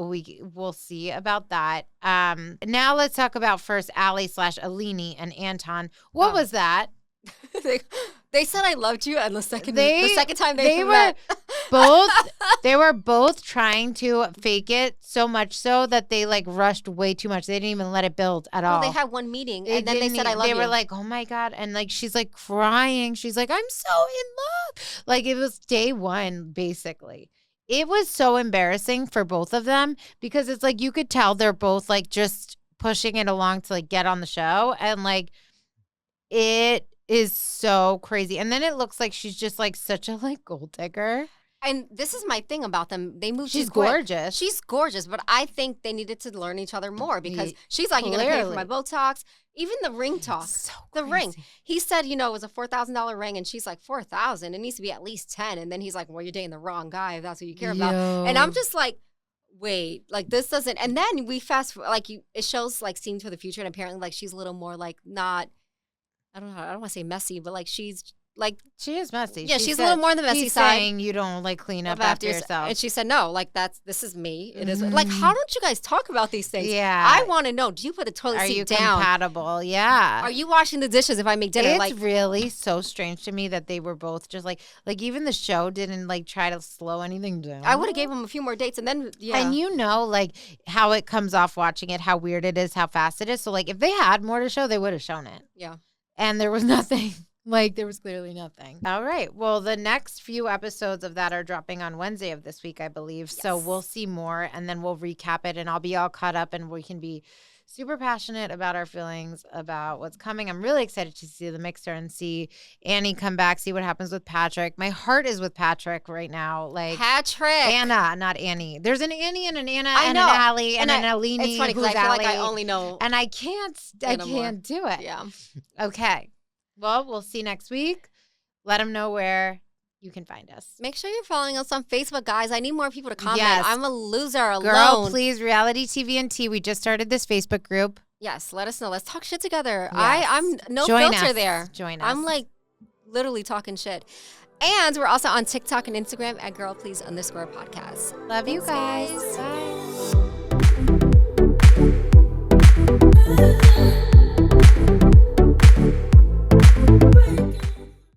Speaker 1: we'll see about that. Now let's talk about first Allie/Alini and Anton. What was that?
Speaker 2: They said I loved you, and the second time they
Speaker 1: were both they were both trying to fake it so much so that they like rushed way too much. They didn't even let it build at all.
Speaker 2: They had one meeting and then they said I love you.
Speaker 1: They were like, oh my God, and like she's like crying. She's like, I'm so in love. Like it was day one basically. It was so embarrassing for both of them because it's like you could tell they're both like just pushing it along to like get on the show, and like it is so crazy. And then it looks like she's just like such a like gold digger.
Speaker 2: And this is my thing about them. They moved.
Speaker 1: She's gorgeous.
Speaker 2: She's gorgeous, but I think they needed to learn each other more because she's like, you're going to pay for my Botox. Even the ring talk.
Speaker 1: So
Speaker 2: the ring. He said, you know, it was a $4,000 ring, and she's like, $4,000? It needs to be at least 10. And then he's like, well, you're dating the wrong guy if that's what you care about. And I'm just like, wait, like this doesn't. And then we fast like it shows like scenes for the future, and apparently like she's a little more like not. I don't want to say messy, but like she's like
Speaker 1: she is messy.
Speaker 2: Yeah, she's a little more on the messy
Speaker 1: he's
Speaker 2: side.
Speaker 1: Saying you don't like clean up after yourself.
Speaker 2: And she said, no, like this is me. It is like, how don't you guys talk about these things?
Speaker 1: Yeah,
Speaker 2: I want to know. Do you put the toilet seat down?
Speaker 1: Are you compatible? Yeah.
Speaker 2: Are you washing the dishes if I make dinner?
Speaker 1: It's like really so strange to me that they were both just like even the show didn't like try to slow anything down.
Speaker 2: I would have gave them a few more dates, and then
Speaker 1: and you know like how it comes off watching it, how weird it is, how fast it is. So like if they had more to show, they would have shown it.
Speaker 2: Yeah.
Speaker 1: And there was nothing. Like, there was clearly nothing. All right. Well, the next few episodes of that are dropping on Wednesday of this week, I believe. Yes. So we'll see more, and then we'll recap it, and I'll be all caught up, and we can be super passionate about our feelings about what's coming. I'm really excited to see the mixer and see Annie come back, see what happens with Patrick. My heart is with Patrick right now. Like
Speaker 2: Patrick.
Speaker 1: Anna, not Annie. There's an Annie and an Anna and an Allie and an Alini.
Speaker 2: It's funny because I feel like I only know.
Speaker 1: And I can't do it.
Speaker 2: Yeah.
Speaker 1: Okay. Well, we'll see next week. Let them know where you can find us.
Speaker 2: Make sure you're following us on Facebook, guys. I need more people to comment.
Speaker 1: Yes.
Speaker 2: I'm a loser alone.
Speaker 1: Girl, please, Reality TV and Tea. We just started this Facebook group.
Speaker 2: Yes, let us know. Let's talk shit together.
Speaker 1: Yes.
Speaker 2: I'm no
Speaker 1: Join
Speaker 2: filter
Speaker 1: us.
Speaker 2: there.
Speaker 1: Join us.
Speaker 2: I'm like literally talking shit. And we're also on TikTok and Instagram at girlplease_podcast.
Speaker 1: Love you guys.
Speaker 2: Bye.